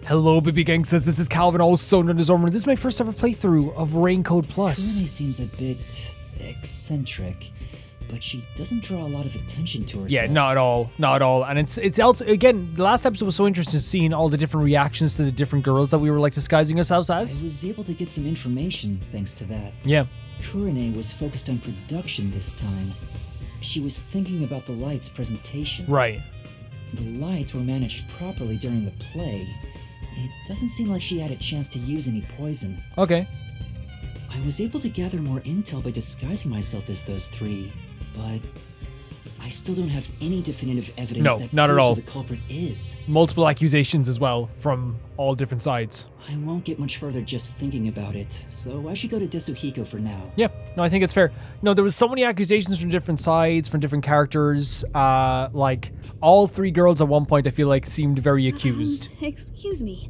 Hello, Baby Gang says this is Calvin, also known as Ormer. This is my first ever playthrough of Raincoat Plus. Kurumi seems a bit eccentric, but she doesn't draw a lot of attention to herself. Yeah, not at all, not at all. And it's also, again, the last episode was so interesting seeing all the different reactions to the different girls that we were like disguising ourselves as. I was able to get some information thanks to that. Yeah. Kurune was focused on production this time. She was thinking about the lights presentation. Right. The lights were managed properly during the play. It doesn't seem like she had a chance to use any poison. Okay. I was able to gather more intel by disguising myself as those three, but I still don't have any definitive evidence No, that not at proves all. who the culprit is. Multiple accusations as well from all different sides. I won't get much further just thinking about it, so I should go to Desuhiko for now. Yeah, no, I think it's fair. No, there was so many accusations from different sides, from different characters. Like, all three girls at one point, I feel like, seemed very accused. Excuse me.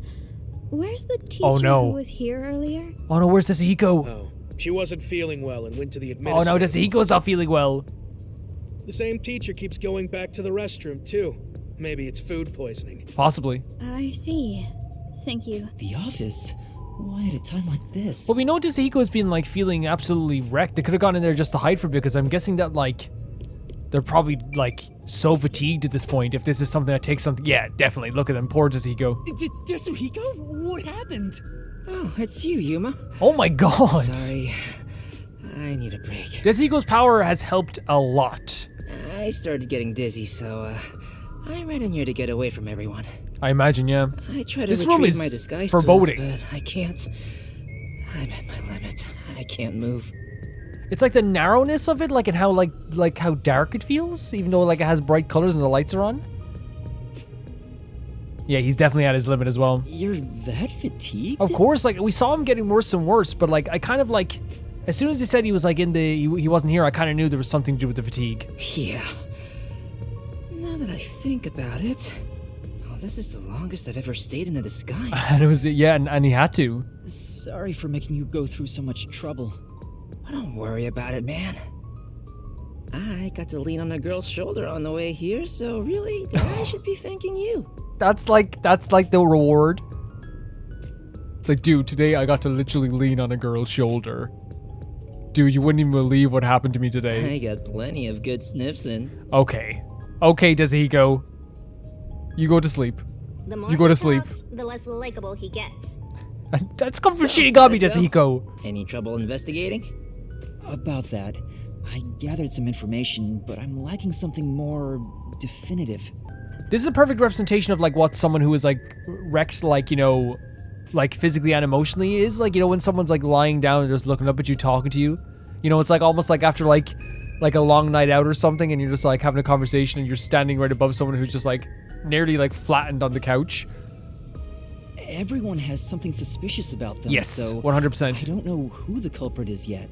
Where's the teacher Oh, no. who was here earlier? Oh no, where's Desuhiko? Oh, she wasn't feeling well and went to the Oh administrator. no, Desuhiko's not feeling well. The same teacher keeps going back to the restroom, too. Maybe it's food poisoning. Possibly. I see. Thank you. The office? Why at a time like this? Well, we know Desuhiko's been, like, feeling absolutely wrecked. They could have gone in there just to hide for a bit, because I'm guessing that, like, they're probably, like, so fatigued at this point. If this is something that takes something... Yeah, definitely. Look at them. Poor Desuhiko. Desuhiko? What happened? Oh, it's you, Yuma. Oh my god. Sorry. I need a break. Desuhiko's power has helped a lot. I started getting dizzy, so I ran in here to get away from everyone. I imagine, yeah. I tried to This room retrieve is my disguise foreboding. tools, but I can't. I'm at my limit. I can't move. It's like the narrowness of it, like, and how, like how dark it feels, even though, like, it has bright colors and the lights are on. Yeah, he's definitely at his limit as well. You're that fatigued? Of course, like, we saw him getting worse and worse, but, like, I kind of, like, as soon as he said he was, like, he wasn't here, I kind of knew there was something to do with the fatigue. Yeah. Now that I think about it, oh, this is the longest I've ever stayed in a disguise. And it was, yeah, and he had to. Sorry for making you go through so much trouble. Don't worry about it, man. I got to lean on a girl's shoulder on the way here, so really, I should be thanking you. That's like the reward. It's like, dude, today I got to literally lean on a girl's shoulder. Dude, you wouldn't even believe what happened to me today. I got plenty of good sniffs in. Okay. Okay, Desuhiko. You go to sleep. The more You go to he sleep. talks, the less likable he gets. That's come from Shinigami, let's go. Desuhiko. Any trouble investigating? About that, I gathered some information, but I'm lacking something more definitive. This is a perfect representation of, like, what someone who is, like, wrecked, like, you know, like, physically and emotionally is. Like, you know, when someone's, like, lying down and just looking up at you, talking to you. You know, it's, like, almost like after, like a long night out or something, and you're just, like, having a conversation, and you're standing right above someone who's just, like, nearly, like, flattened on the couch. Everyone has something suspicious about them, Yes, so 100%. I don't know who the culprit is yet.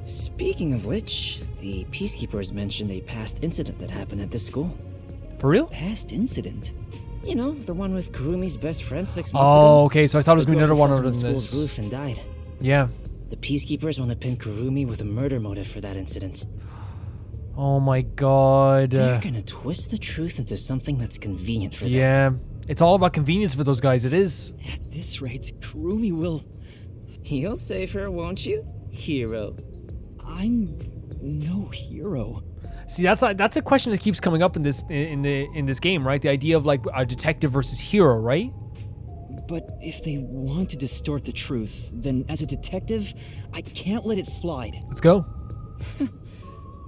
Speaking of which, the Peacekeepers mentioned a past incident that happened at this school. For real? Past incident? You know, the one with Kurumi's best friend 6 months ago. Oh, okay, so I thought it was The going to be girl another one who other fell than from the school's this. roof and died. Yeah. The Peacekeepers want to pin Kurumi with a murder motive for that incident. Oh my god. They're gonna twist the truth into something that's convenient for them. Yeah. It's all about convenience for those guys, it is. At this rate, Kurumi will... You'll save her, won't you, hero? I'm no hero. See, that's a question that keeps coming up in this game, right? The idea of, like, a detective versus hero, right? But if they want to distort the truth, then as a detective, I can't let it slide. Let's go.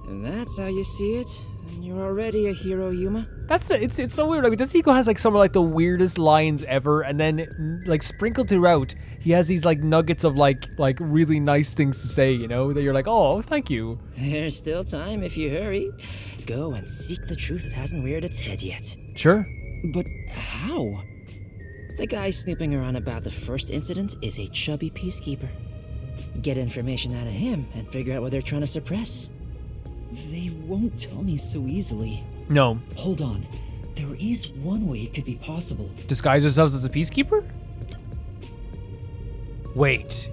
And that's how you see it? And you're already a hero, Yuma? It's so weird. Like, Desuhiko has, like, some of, like, the weirdest lines ever, and then, like, sprinkled throughout, he has these, like, nuggets of, like really nice things to say, you know, that you're like, oh, thank you. There's still time if you hurry. Go and seek the truth that hasn't reared its head yet. Sure. But how? The guy snooping around about the first incident is a chubby peacekeeper. Get information out of him and figure out what they're trying to suppress. They won't tell me so easily. No. Hold on. There is one way it could be possible. Disguise ourselves as a peacekeeper? Wait.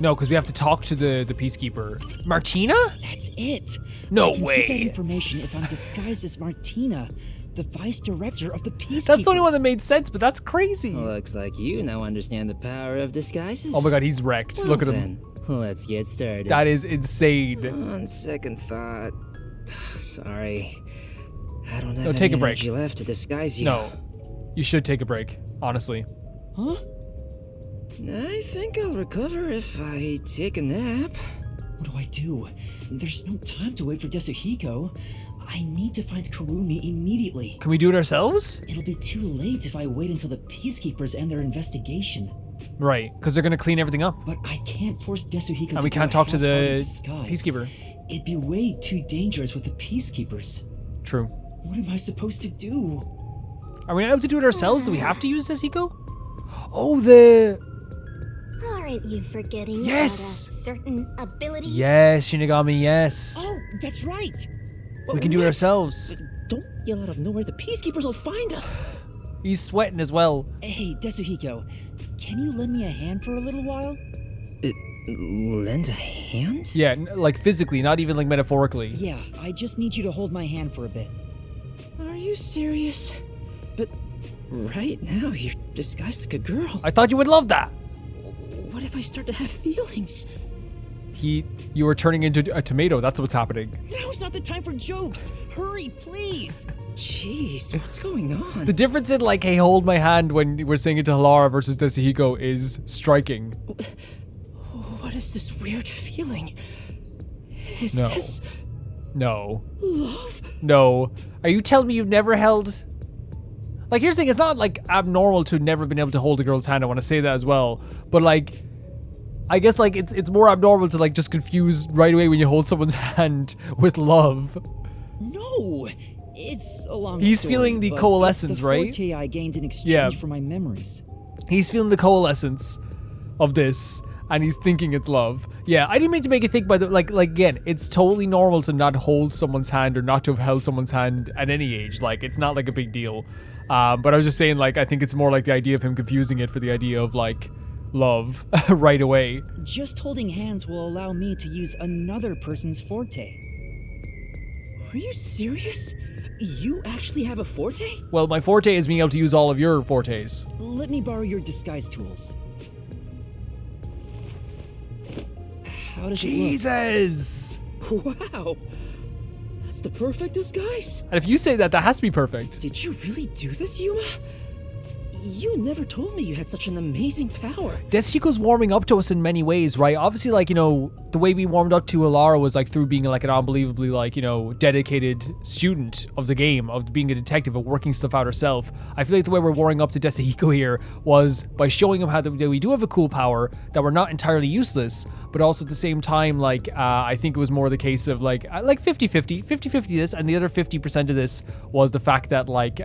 No, because we have to talk to the peacekeeper. Martina? That's it. No I can way. get that information if I'm disguised as Martina. the vice director of the Peacekeepers. That's the only one that made sense, but that's crazy. Looks like you now understand the power of disguises. Oh my god, he's wrecked. Well, Look at then, him. let's get started. That is insane. On second thought, sorry, I don't have No, take any a break. energy left to disguise you. No, you should take a break, honestly. Huh? I think I'll recover if I take a nap. What do I do? There's no time to wait for Yasuhiko. I need to find Kurumi immediately. Can we do it ourselves? It'll be too late if I wait until the Peacekeepers end their investigation. Right, because they're gonna clean everything up. But I can't force Yasuhiko to And we do can't a talk to half-hearted the disguise. Peacekeeper. It'd be way too dangerous with the Peacekeepers. True. What am I supposed to do? Are we not able to do it ourselves? Do we have to use Yasuhiko? Oh, the... Aren't you forgetting Yes! about a certain ability? Yes, Shinigami, yes. Oh, that's right! We can do it What? ourselves. Don't yell out of nowhere. The Peacekeepers will find us. He's sweating as well. Hey, Yasuhiko, can you lend me a hand for a little while? Lend a hand? Yeah, like physically, not even like metaphorically. Yeah, I just need you to hold my hand for a bit. Are you serious? But right now, you're disguised like a girl. I thought you would love that. What if I start to have feelings? You were turning into a tomato. That's what's happening. Now's not the time for jokes! Hurry, please! Jeez, what's going on? The difference in like, hey, hold my hand when we're saying it to Halara versus Yasuhiko is striking. What is this weird feeling? Is No. this No. love? No. Are you telling me you've never held... Like, here's the thing, it's not, like, abnormal to never been able to hold a girl's hand. I want to say that as well. But, like, I guess, like, it's more abnormal to, like, just confuse right away when you hold someone's hand with love. No! It's a long He's story, feeling the but coalescence, that's the right? forte I gained in exchange Yeah. for my memories. He's feeling the coalescence of this, and he's thinking it's love. Yeah, I didn't mean to make you think, by the like again, it's totally normal to not hold someone's hand or not to have held someone's hand at any age. Like, it's not like a big deal. But I was just saying, like, I think it's more like the idea of him confusing it for the idea of, like, love right away. Just holding hands will allow me to use another person's forte. Are you serious? You actually have a forte? Well, my forte is being able to use all of your fortes. Let me borrow your disguise tools. How does Jesus! Wow. That's the perfect disguise. And if you say that, that has to be perfect. Did you really do this, Yuma? You never told me you had such an amazing power. Yasuhiko's warming up to us in many ways, right? Obviously, like, you know, the way we warmed up to Alara was, like, through being, like, an unbelievably, like, you know, dedicated student of the game, of being a detective, of working stuff out herself. I feel like the way we're warming up to Yasuhiko here was by showing him how that we do have a cool power, that we're not entirely useless, but also at the same time, like, I think it was more the case of, like 50-50 this, and the other 50% of this was the fact that, like,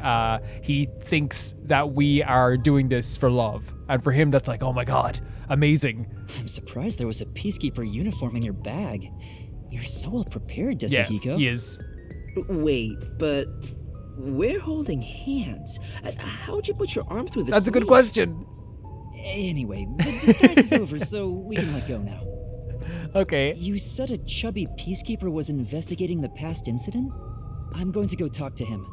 he thinks that we are doing this for love. And for him, that's like, oh my god, amazing. I'm surprised there was a Peacekeeper uniform in your bag. You're so well prepared, Yeah, Yasuhiko. he is. Wait, but we're holding hands. How'd you put your arm through the That's a good sleeve? question. Anyway, the disguise is over, so we can let go now. Okay. You said a chubby Peacekeeper was investigating the past incident? I'm going to go talk to him.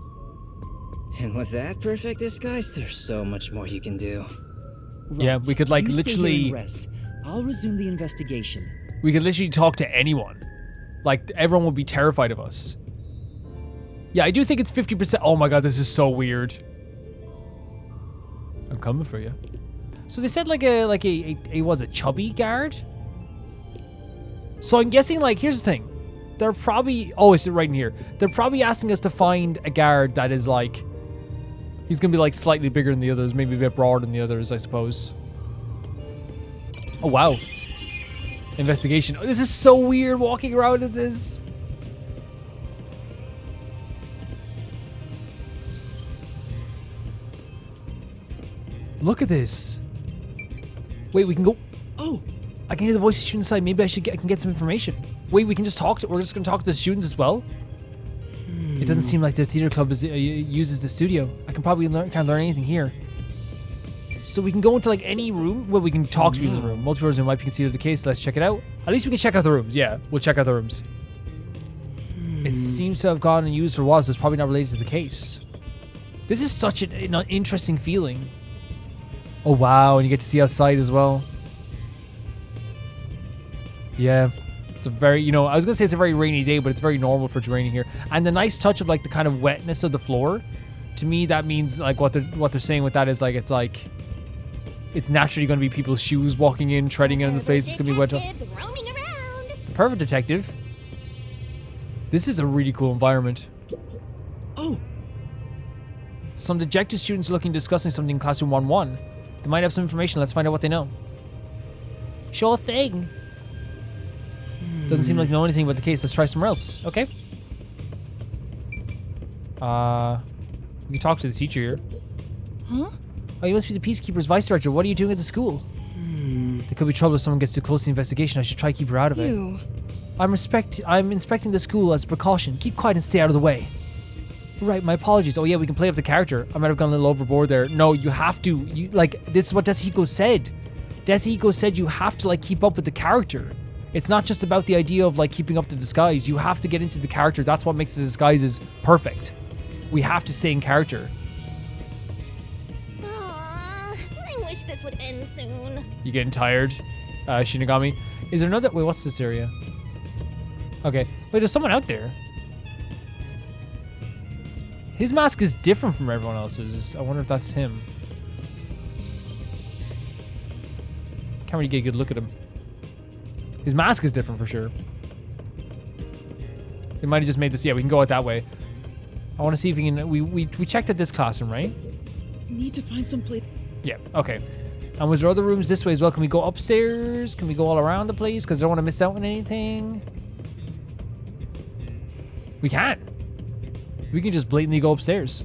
And with that perfect disguise, there's so much more you can do. Yeah, we could, like, You stay here literally- and rest. I'll resume the investigation. We could literally talk to anyone. Like, everyone would be terrified of us. Yeah, I do think it's 50%. Oh my god, this is so weird. I'm coming for you. So they said like a chubby guard? So I'm guessing, like, here's the thing. They're probably, oh, it's right in here. They're probably asking us to find a guard that is, like, he's gonna be, like, slightly bigger than the others, maybe a bit broader than the others, I suppose. Oh, wow. Investigation. Oh, this is so weird walking around as this. Look at this. Wait, we can go. Oh, I can hear the voices from inside. Maybe I can get some information. Wait, we can just talk to. We're just gonna talk to the students as well. It doesn't seem like the theater club uses the studio. I can probably can't learn anything here. So we can go into, like, any room. Well, we can talk to people in the room. Multiple rooms might be considered the case. Let's check it out. At least we can check out the rooms. Yeah, we'll check out the rooms. It seems to have gone and used for a while, so it's probably not related to the case. This is such an interesting feeling. Oh, wow. And you get to see outside as well. Yeah. It's a very, you know, I was going to say it's a very rainy day, but it's very normal for it to rain here. And the nice touch of, like, the kind of wetness of the floor, to me, that means, like, what they're saying with that is, like, it's naturally going to be people's shoes walking in, treading in this place. It's going to be wet. Roaming around. The Pervert Detective. This is a really cool environment. Oh, Some dejected students are looking discussing something in classroom 1-1. They might have some information. Let's find out what they know. Sure thing. Doesn't seem like they know anything about the case. Let's try somewhere else. Okay. We can talk to the teacher here. Huh? Oh, you must be the Peacekeepers vice director. What are you doing at the school? There could be trouble if someone gets too close to the investigation. I should try to keep her out of it. You. I'm inspecting the school as a precaution. Keep quiet and stay out of the way. Right, my apologies. Oh yeah, we can play up the character. I might have gone a little overboard there. No, you have to. You like, this is what Desihiko said. Desihiko said you have to, like, keep up with the character. It's not just about the idea of, like, keeping up the disguise. You have to get into the character. That's what makes the disguises perfect. We have to stay in character. Aww, I wish this would end soon. You getting tired, Shinigami? Is there another? Wait, what's this area? Okay. Wait, there's someone out there. His mask is different from everyone else's. I wonder if that's him. Can't really get a good look at him. His mask is different for sure. They might have just made this. Yeah, we can go out that way. I want to see if we can. We checked at this classroom, right? need to find some place. Yeah. Okay. And was there other rooms this way as well? Can we go upstairs? Can we go all around the place? Because I don't want to miss out on anything. We can. We can just blatantly go upstairs.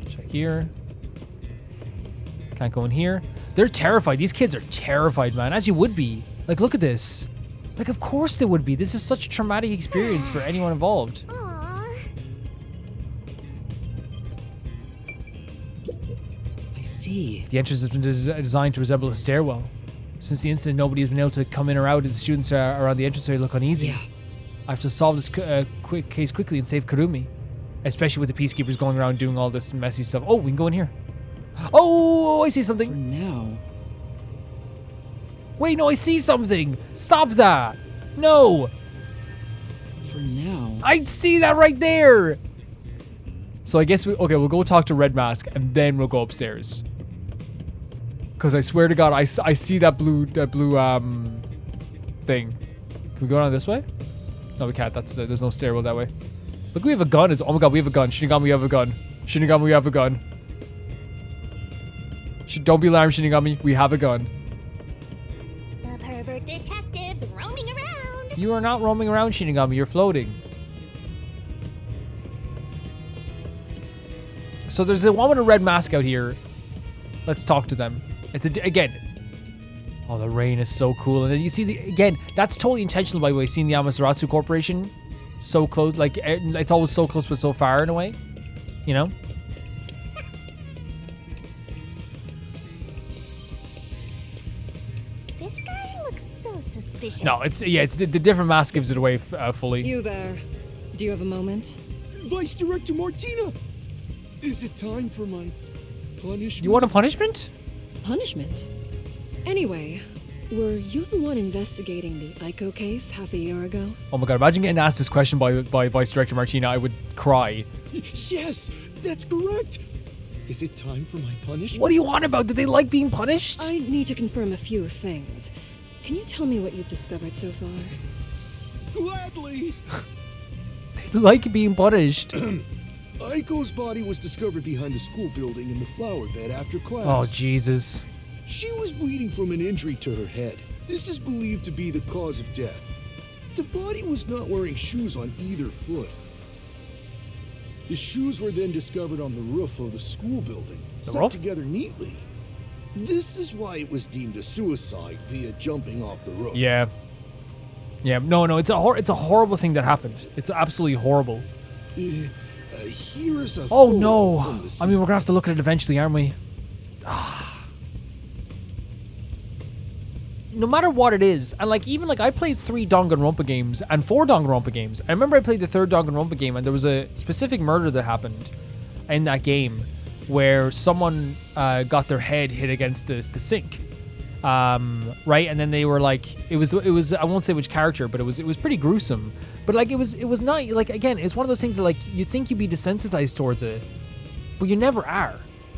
Check here. Can't go in here. They're terrified. These kids are terrified, man. As you would be. Like, look at this. Like, of course they would be. This is such a traumatic experience for anyone involved. Aww. I see. The entrance has been designed to resemble a stairwell. Since the incident, nobody has been able to come in or out, and the students around the entrance area look uneasy. Yeah. I have to solve this case quickly and save Kurumi. Especially with the Peacekeepers going around doing all this messy stuff. Oh, we can go in here. Oh, I see For something. now. Wait, no, I see something. Stop that. No. For now. I see that right there. So I guess we'll go talk to Red Mask and then we'll go upstairs. Cause I swear to God, I see that blue thing. Can we go down this way? No, we can't. There's no stairwell that way. Look, we have a gun. Oh my God, we have a gun. Shinigami, we have a gun. Shinigami, we have a gun. Don't be alarmed, Shinigami. We have a gun. The pervert detectives roaming around. You are not roaming around, Shinigami. You're floating. So there's a one with a red mask out here. Let's talk to them. Again. Oh, the rain is so cool. And then you see again, that's totally intentional, by the way, seeing the Amaterasu Corporation so close. Like, it's always so close but so far in a way. You know? This guy looks so suspicious. No, it's the different mask gives it away fully. You there. Do you have a moment? Vice Director Martina! Is it time for my punishment? You want a punishment? Punishment? Anyway, were you the one investigating the Aiko case half a year ago? Oh my God, imagine getting asked this question by Vice Director Martina. I would cry. Yes, that's correct. Is it time for my punishment? What do you want about? Do they like being punished? I need to confirm a few things. Can you tell me what you've discovered so far? Gladly. They like being punished. Aiko's body was discovered behind the school building in the flower bed after class. Oh, Jesus. She was bleeding from an injury to her head. This is believed to be the cause of death. The body was not wearing shoes on either foot. The shoes were then discovered on the roof of the school building, set roof? together neatly. This is why it was deemed a suicide via jumping off the roof. Yeah. Yeah, no, it's a horrible thing that happened. It's absolutely horrible. Here is a Oh photo no. from the I mean, we're gonna have to look at it eventually, aren't we? no matter what it is, and like even like I played 3 Danganronpa games and 4 Danganronpa games. I remember I played the 3rd Danganronpa game, and there was a specific murder that happened in that game where someone got their head hit against the sink, right? And then they were like, it was I won't say which character, but it was pretty gruesome. But like it was not like, again, it's one of those things that like you'd think you'd be desensitized towards it, but you never are.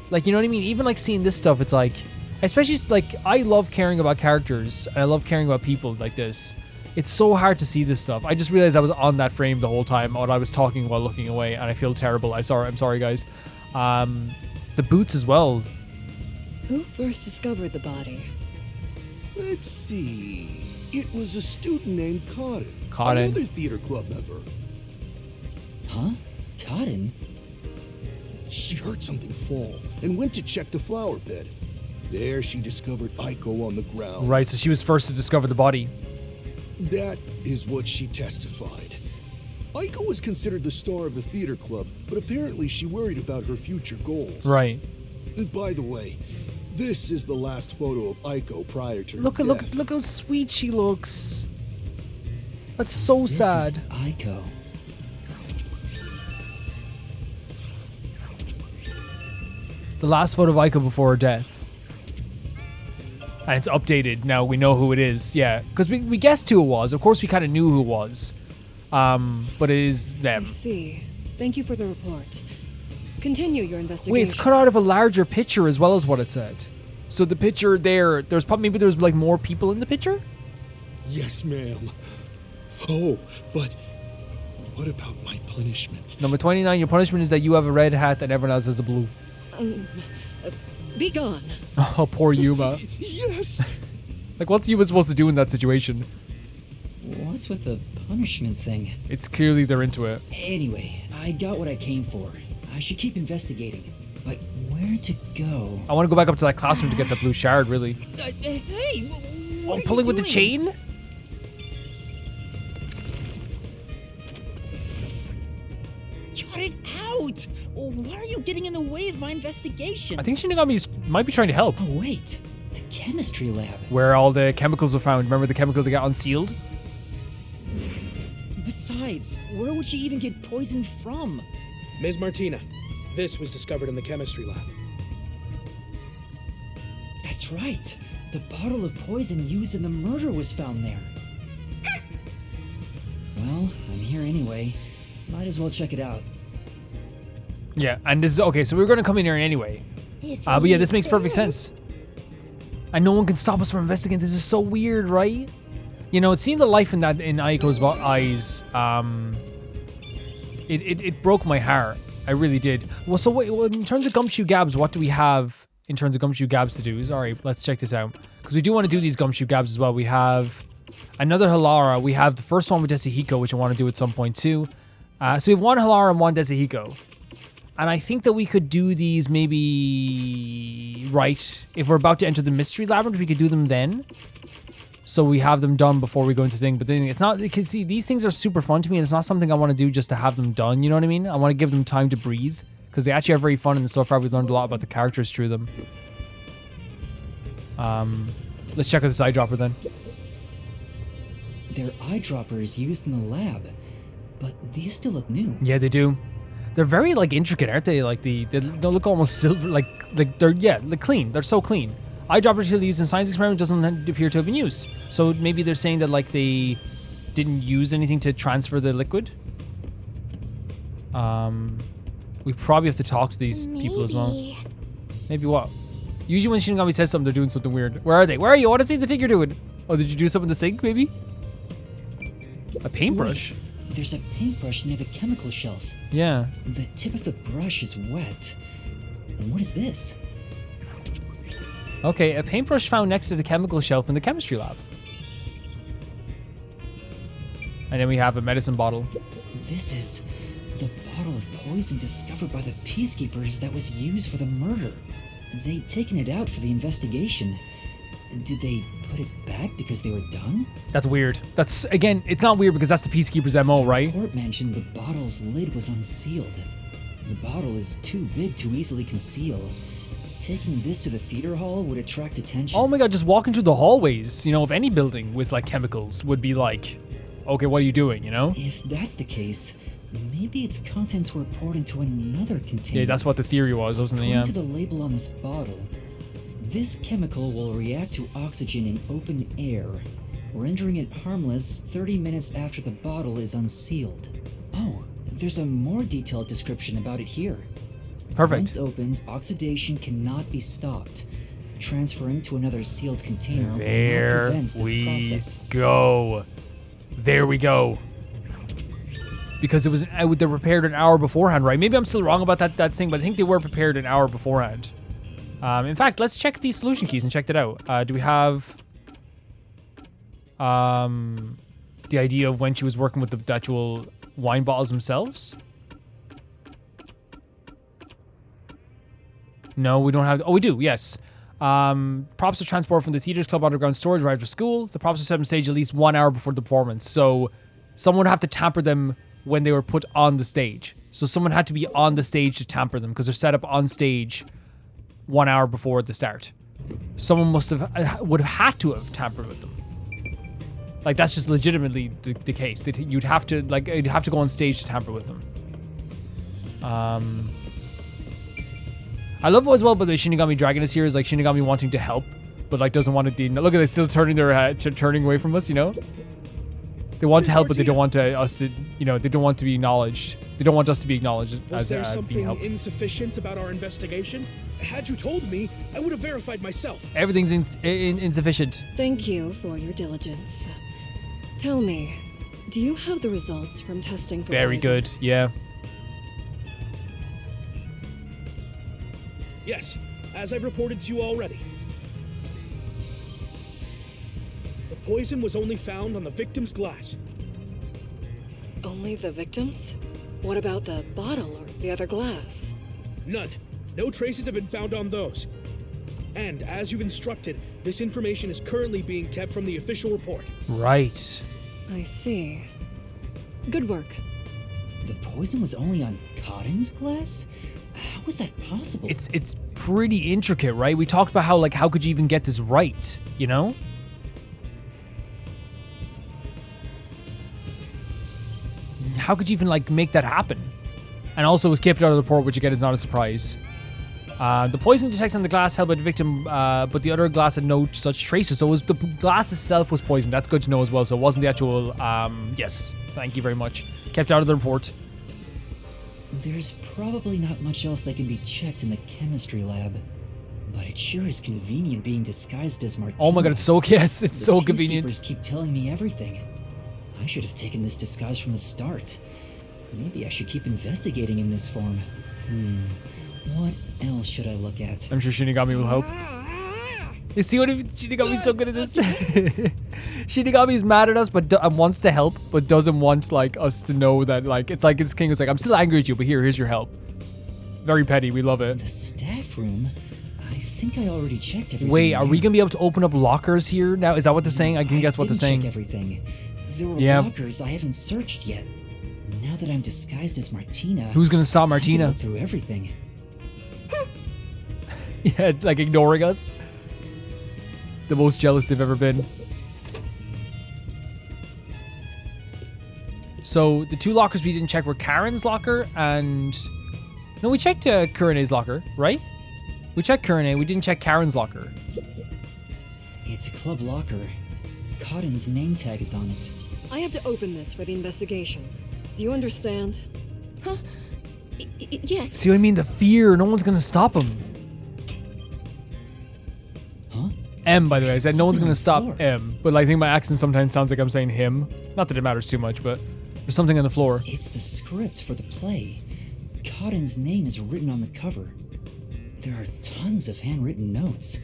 Like, you know what I mean? Even like seeing this stuff, it's like, especially like I love caring about characters and I love caring about people like this. It's so hard to see this stuff. I just realized I was on that frame the whole time, or I was talking while looking away, and I feel terrible. I'm sorry, guys. The boots as well. Who first discovered the body? Let's see. It was a student named Cotton. Cotton. Another theater club member. Huh? Cotton? She heard something fall and went to check the flower bed. There she discovered Aiko on the ground. Right, so she was first to discover the body. That is what she testified. Aiko was considered the star of the theater club, but apparently she worried about her future goals. Right. And by the way, this is the last photo of Aiko prior to her death. Look how sweet she looks. That's so This sad. is Aiko. The last photo of Aiko before her death. And it's updated. Now we know who it is. Yeah. Because we guessed who it was. Of course, we kind of knew who it was. But it is I them. see. Thank you for the report. Continue your investigation. Wait, it's cut out of a larger picture as well as what it said. So the picture there, maybe there's like more people in the picture? Yes, ma'am. Oh, but what about my punishment? Number 29, your punishment is that you have a red hat and everyone else has a blue. Be gone. Oh, poor Yuma. Yes! Like, what's Yuma supposed to do in that situation? What's with the punishment thing? It's clearly they're into it. Anyway, I got what I came for. I should keep investigating. But where to go? I want to go back up to that classroom to get that blue shard, really. Hey! Oh, pulling with the chain? Cut it out! Why are you getting in the way of my investigation? I think Shinigami might be trying to help. Oh, wait. The chemistry lab. Where all the chemicals are found. Remember the chemical that got unsealed? Besides, where would she even get poison from? Ms. Martina, this was discovered in the chemistry lab. That's right. The bottle of poison used in the murder was found there. Well, I'm here anyway. Might as well check it out. Yeah, and this is okay, so we're gonna come in here anyway. But yeah, this makes perfect sense. And no one can stop us from investigating. This is so weird, right? You know, seeing the life in Aiko's eyes, it broke my heart. I really did. Well, so wait, in terms of Gumshoe Gabs, what do we have in terms of Gumshoe Gabs to do? Sorry, let's check this out. Because we do want to do these Gumshoe Gabs as well. We have another Halara. We have the first one with Desahiko, which I want to do at some point too. So we have one Halara and one Desahiko. And I think that we could do these maybe right. If we're about to enter the mystery labyrinth, we could do them then. So we have them done before we go into the thing. But then it's not, because see, these things are super fun to me, and it's not something I want to do just to have them done. You know what I mean? I want to give them time to breathe, because they actually are very fun, and so far we've learned a lot about the characters through them. Let's check out this eyedropper then. They're eyedroppers used in the lab, but these still look new. Yeah, they do. They're very like intricate, aren't they? Like they look almost silver, like they're clean. They're so clean. Eyedroppers usually used in science experiment doesn't appear to have been used. So maybe they're saying that like they didn't use anything to transfer the liquid. We probably have to talk to these people as well. Maybe what? Usually when Shinigami says something, they're doing something weird. Where are they? Where are you? I want to see the thing you're doing. Oh, did you do something in the sink, maybe? A paintbrush? Wait, there's a paintbrush near the chemical shelf. Yeah. The tip of the brush is wet. And what is this? Okay, a paintbrush found next to the chemical shelf in the chemistry lab. And then we have a medicine bottle. This is the bottle of poison discovered by the Peacekeepers that was used for the murder. They'd taken it out for the investigation. Did they put it back because they were done? That's weird. That's, again, it's not weird because that's the Peacekeeper's MO, right? The report mentioned the bottle's lid was unsealed. The bottle is too big to easily conceal. taking this to the theater hall would attract attention. Oh my god, just walking through the hallways, you know, of any building with like chemicals would be like, okay, what are you doing, you know? If that's the case, maybe its contents were poured into another container. Yeah, that's what the theory was, wasn't it? Yeah. According to the label on this bottle, this chemical will react to oxygen in open air, rendering it harmless 30 minutes after the bottle is unsealed. Oh, there's a more detailed description about it here. Perfect. Once opened, oxidation cannot be stopped. Transferring to another sealed container will There help prevent this we process. go. There we go. Because it was they were prepared an hour beforehand, right? Maybe I'm still wrong about that thing, but I think they were prepared an hour beforehand. In fact, let's check these solution keys and check that out. Do we have the idea of when she was working with the actual wine bottles themselves? No, we don't have. Oh, we do. Yes. Props are transported from the Theaters Club underground storage right after school. The props are set on stage at least 1 hour before the performance. So someone would have to tamper them when they were put on the stage. So someone had to be on the stage to tamper them because they're set up on stage 1 hour before the start. Someone would have had to have tampered with them. Like, that's just legitimately the case. That you'd have to go on stage to tamper with them. I love as well, but the Shinigami Dragon is here is like Shinigami wanting to help, but like doesn't want to. Look at it, still turning their head, turning away from us. You know, they want to help, but they don't want us to. You know, they don't want to be acknowledged. They don't want us to be acknowledged Was there as being something helped. insufficient about our investigation? Had you told me, I would have verified myself. Everything's insufficient. Thank you for your diligence. Tell me, do you have the results from testing for Very poison? good. Yeah. Yes, as I've reported to you already. The poison was only found on the victim's glass. Only the victims? What about the bottle or the other glass? None. No traces have been found on those. And as you've instructed, this information is currently being kept from the official report. Right. I see. Good work. The poison was only on Cotton's glass? How was that possible? It's pretty intricate, right? We talked about how could you even get this right, you know? How could you even make that happen? And also was kept out of the report, which again is not a surprise. The poison detected on the glass held by the victim, but the other glass had no such traces. So it was the glass itself was poisoned. That's good to know as well. So it wasn't the actual. Yes, thank you very much. Kept out of the report. There's probably not much else that can be checked in the chemistry lab, but it sure is convenient being disguised as Martina. Oh my god, it's so it's so convenient. The peacekeepers keep telling me everything. I should have taken this disguise from the start. Maybe I should keep investigating in this form. What else should I look at? I'm sure Shinigami will help. You see what Shinigami's so good at this? Shinigami's mad at us, but wants to help, but doesn't want us to know that it's like this king was like, I'm still angry at you, but here's your help. Very petty. We love it. The staff room. I think I already checked everything. Wait, are we there. gonna be able to open up lockers here now? Is that what they're saying? I think that's what they're didn't saying. check everything. There were Yeah. lockers I haven't searched yet. Now that I'm disguised as Martina, Who's gonna stop I can Martina? look through everything. Yeah, ignoring us. The most jealous they've ever been. So the two lockers we didn't check were Karen's locker and... No, we checked Kurene's locker, right? We checked Kurene, we didn't check Karen's locker. It's a club locker. Cotton's name tag is on it. I have to open this for the investigation. Do you understand? Huh? Yes. See what I mean? The fear, no one's gonna stop him. Huh? M, by the way, I said no one's Something gonna on the stop floor. M. But I think my accent sometimes sounds like I'm saying him. Not that it matters too much, but there's something on the floor. It's the script for the play. Cotton's name is written on the cover. There are tons of handwritten notes.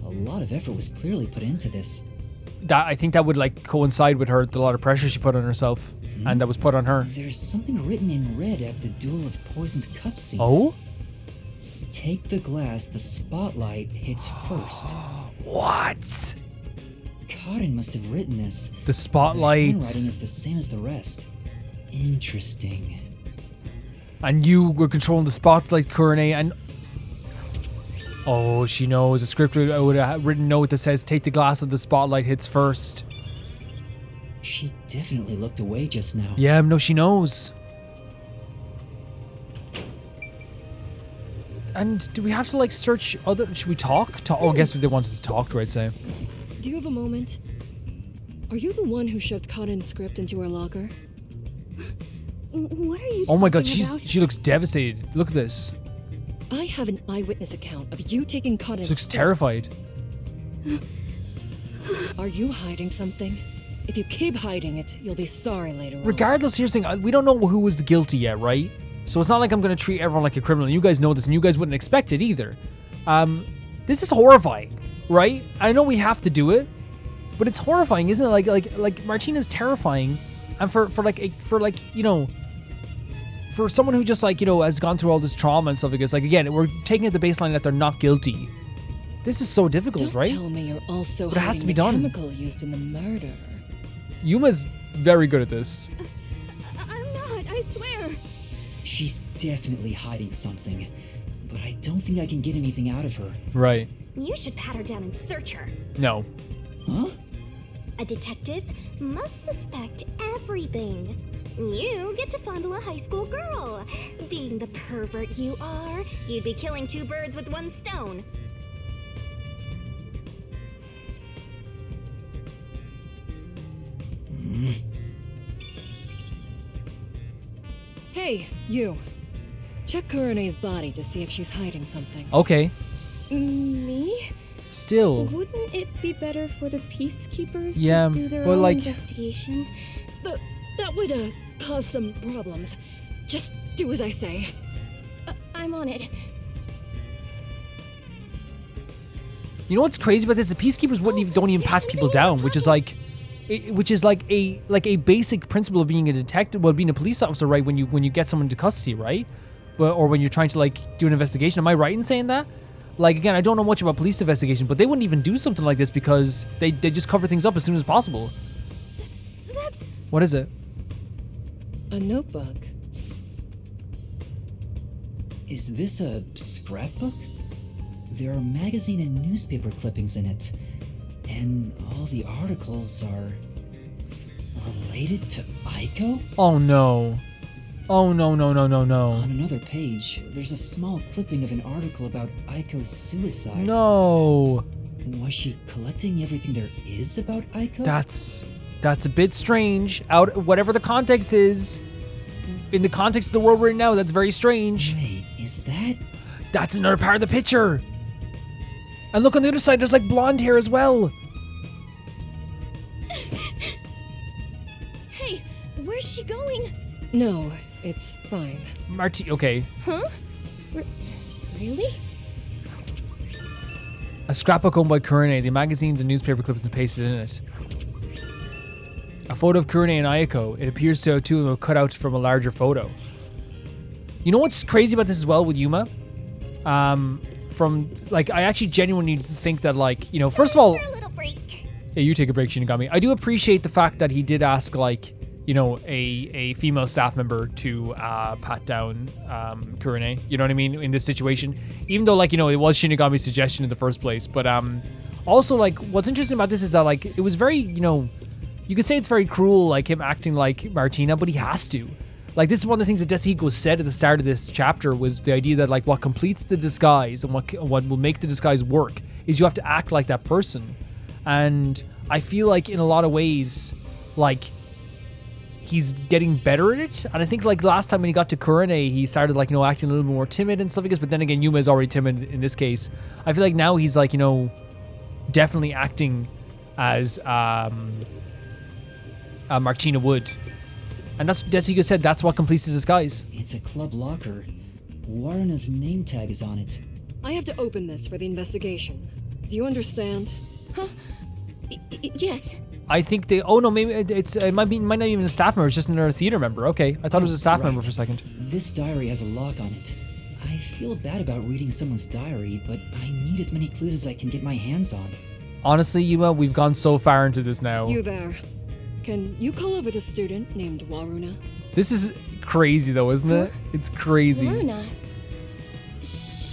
A lot of effort was clearly put into this. I think that would coincide with a lot of pressure she put on herself, and that was put on her. There's something written in red at the Duel of Poisoned Cup scene. Oh? Take the glass the spotlight hits first. What? Cotton must have written this. The spotlight. The handwriting is the same as the rest. Interesting. And you were controlling the spotlight, Kurene, and... Oh, she knows. A script would have written a note that says, take the glass of the spotlight hits first. She definitely looked away just now. Yeah, no, she knows. And do we have to, like, search other... Should we talk? Oh, I guess they want us to talk to her, I'd say. Do you have a moment? Are you the one who shoved Cotton's script into her locker? What are you Oh my god, talking about? she looks devastated. Look at this. I have an eyewitness account of you taking Cotton's She looks script. terrified. Are you hiding something? If you keep hiding it, you'll be sorry later on. Regardless, here's the thing. We don't know who was guilty yet, right? So it's not like I'm going to treat everyone like a criminal. You guys know this, and you guys wouldn't expect it either. This is horrifying, right? I know we have to do it, but it's horrifying, isn't it? Like Martina's terrifying, and for someone who just has gone through all this trauma and stuff like this. Like again, we're taking it the baseline that they're not guilty. This is so difficult, Don't right? tell me you're also But it has to hiding be the done. chemical used in the murder. Yuma's very good at this. I'm not, I swear. She's definitely hiding something, but I don't think I can get anything out of her. Right. You should pat her down and search her. No. Huh? A detective must suspect everything. You get to fondle a high school girl. Being the pervert you are, you'd be killing two birds with one stone. Hey, you. Check Kurene's body to see if she's hiding something. Okay. Me? Still. Wouldn't it be better for the peacekeepers Yeah, to do their but, own like- investigation? That would, cause some problems. Just do as I say. I'm on it. You know what's crazy about this? The peacekeepers don't even pat people down, which is like a basic principle of being a detective, well, being a police officer, right? When you get someone into custody, right? Or when you're trying to do an investigation. Am I right in saying that? Like again, I don't know much about police investigation, but they wouldn't even do something like this because they just cover things up as soon as possible. That's... What is it? A notebook. Is this a scrapbook? There are magazine and newspaper clippings in it, and all the articles are related to Aiko? Oh no. Oh no. On another page, there's a small clipping of an article about Aiko's suicide. No. Was she collecting everything there is about Aiko? That's a bit strange. Whatever the context is, in the context of the world we're in now, that's very strange. Wait, is that... That's another part of the picture. And look on the other side, there's blonde hair as well. Hey, where's she going? No, it's fine. Okay. Huh? Really? A scrapbook owned by Kurene, the magazines and newspaper clippings and pasted in it. A photo of Kurene and Ayako. It appears to two of them cut out from a larger photo. You know what's crazy about this as well with Yuma? I actually genuinely think that first of all, You're a little freak. yeah, you take a break, Shinigami. I do appreciate the fact that he did ask a female staff member to pat down Kurene. You know what I mean? In this situation, even though it was Shinigami's suggestion in the first place, but also what's interesting about this is that it was very you could say it's very cruel, him acting like Martina, but he has to. This is one of the things that Desihiko said at the start of this chapter was the idea that what completes the disguise and what will make the disguise work is you have to act like that person. And I feel in a lot of ways, he's getting better at it. And I think last time when he got to Kurene, he started acting a little more timid and stuff like this. But then again, Yuma is already timid in this case. I feel now he's definitely acting as Martina would. And that's Desihiko said that's what completes the disguise. It's a club locker. Warrena's name tag is on it. I have to open this for the investigation. Do you understand? Huh? Yes. I think they. Oh no, maybe it might not even a staff member. It's just another theater member. Okay, I thought it was a staff member for a second. This diary has a lock on it. I feel bad about reading someone's diary, but I need as many clues as I can get my hands on. Honestly, Yuma, we've gone so far into this now. You there. Can you call over the student named Waruna? This is crazy though, isn't it? It's crazy. Luna.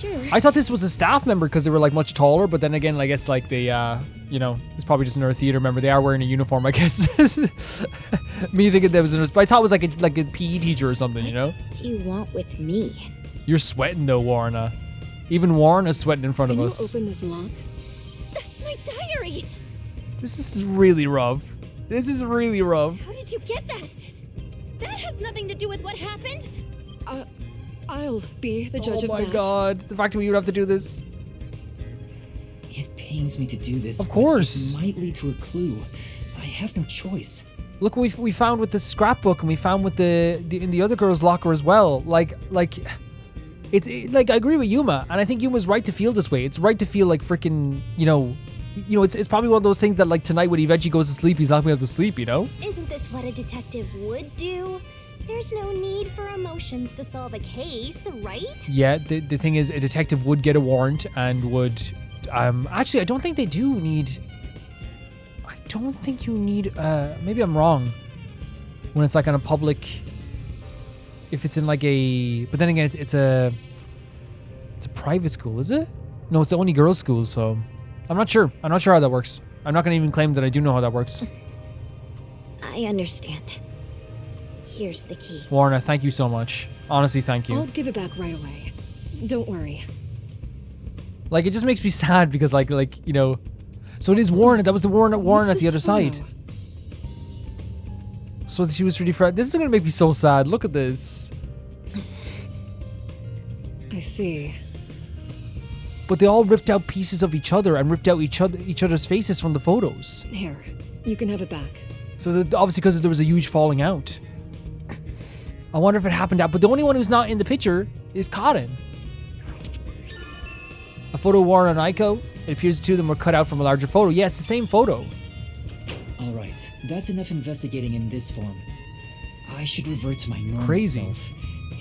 sure. I thought this was a staff member because they were like much taller, but then again, I guess like they, you know, it's probably just another theater member. They are wearing a uniform, I guess. Me thinking there was another, but I thought it was like a PE teacher or something, you know? What do you want with me? You're sweating though, Warna. Even Warna's sweating in front Can of you us. open this lock? That's my diary! This is really rough. This is really rough. How did you get that? That has nothing to do with what happened! I'll be the judge of Oh that. my god, the fact that we would have to do this. It pains me to do this. Of but course. It might lead to a clue. I have no choice. Look what we found with the scrapbook, and we found with in the other girl's locker as well. Like like I agree with Yuma, and I think Yuma's right to feel this way. It's right to feel like freaking, you know, it's probably one of those things that like tonight when he eventually goes to sleep, he's not gonna be able to sleep, you know? Isn't this what a detective would do? There's no need for emotions to solve a case, right? Yeah, the thing is, a detective would get a warrant and would, actually, I don't think they do need, I don't think you need, maybe I'm wrong, when it's like on a public, if it's in like a, but then again, it's a private school, is it? No, it's the only girls' school, so I'm not sure. I'm not sure how that works. I'm not gonna even claim that I do know how that works. I understand. Here's the key. Warna, thank you so much. Honestly, thank you. I'll give it back right away. Don't worry. Like, it just makes me sad because, like, you know, so it is Warren. That was the Warren What's at the this other photo? side. So she was really frightened. This is gonna make me so sad. Look at this. I see. But they all ripped out pieces of each other and ripped out each other's faces from the photos. Here, you can have it back. So obviously because there was a huge falling out. I wonder if it happened out. But the only one who's not in the picture is Karin. A photo of Warren and Aiko. It appears the two of them were cut out from a larger photo. Yeah, it's the same photo. Alright, that's enough investigating in this form. I should revert to my normal Crazy. self.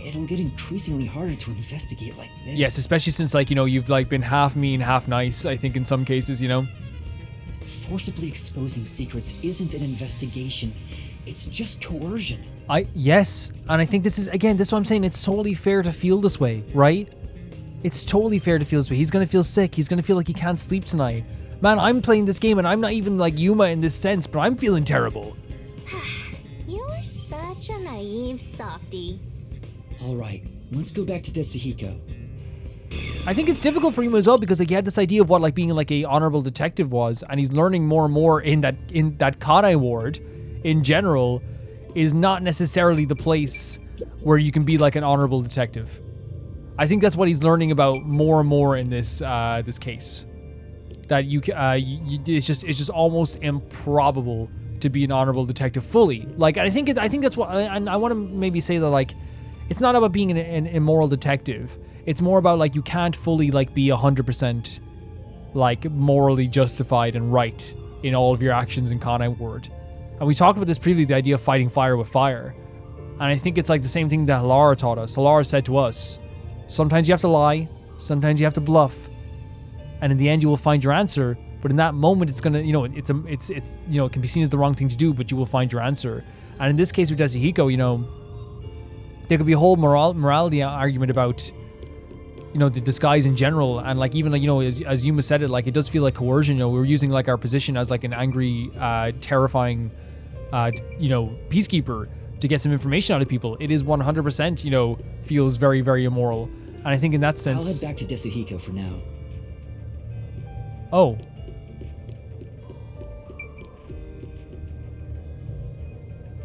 It'll get increasingly harder to investigate like this. Yes, especially since, like, you know, you've like been half mean, half nice, I think in some cases, you know. Forcibly exposing secrets isn't an investigation. It's just coercion. Yes, and I think this is, again, this is what I'm saying, it's totally fair to feel this way, right? It's totally fair to feel this way. He's gonna feel sick. He's gonna feel like he can't sleep tonight. Man, I'm playing this game and I'm not even like Yuma in this sense, but I'm feeling terrible. You're such a naive softie. Alright, let's go back to Tetsuhiko. I think it's difficult for Yuma as well because like he had this idea of what like being like a honorable detective was, and he's learning more and more in that Kanai ward in general is not necessarily the place where you can be like an honorable detective. I think that's what he's learning about more and more in this this case. That it's just almost improbable to be an honorable detective fully. Like I think that's what, and I want to maybe say that like it's not about being an immoral detective. It's more about like you can't fully like be 100% like morally justified and right in all of your actions in Kanai ward. And we talked about this previously, the idea of fighting fire with fire. And I think it's like the same thing that Halara taught us. Halara said to us, sometimes you have to lie, sometimes you have to bluff, and in the end you will find your answer. But in that moment, it's gonna, you know, it's you know, it can be seen as the wrong thing to do, but you will find your answer. And in this case with Tetsuhiko, you know, there could be a whole morality argument about, you know, the disguise in general, and like even like, you know, as Yuma said it, like it does feel like coercion. You know, we're using like our position as like an angry, terrifying, you know, peacekeeper to get some information out of people. It is 100%, you know, feels very, very immoral. And I think in that sense, I'll head back to Tetsuhiko for now. Oh.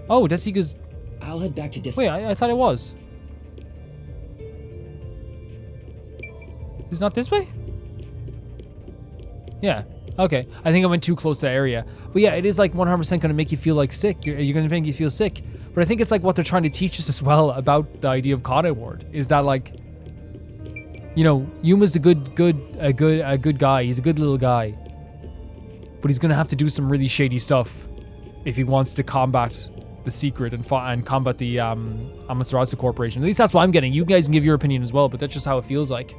Oh, Tetsuhiko's. I'll head back to Tetsuhiko. Wait, I thought it was. It's not this way? Yeah. Okay. I think I went too close to that area. But yeah, it is like 100% going to make you feel like sick. You're going to make you feel sick. But I think it's like what they're trying to teach us as well about the idea of Kanai ward is that like, you know, Yuma's a good guy. He's a good little guy. But he's going to have to do some really shady stuff if he wants to combat the secret and combat the Amaterasu Corporation. At least that's what I'm getting. You guys can give your opinion as well, but that's just how it feels like.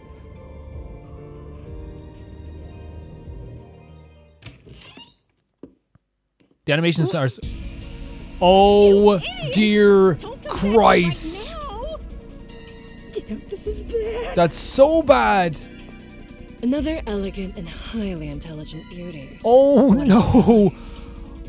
The animation stars. Oh dear Christ! Damn, this is bad. That's so bad. Another elegant and highly intelligent beauty. Oh What a no. surprise.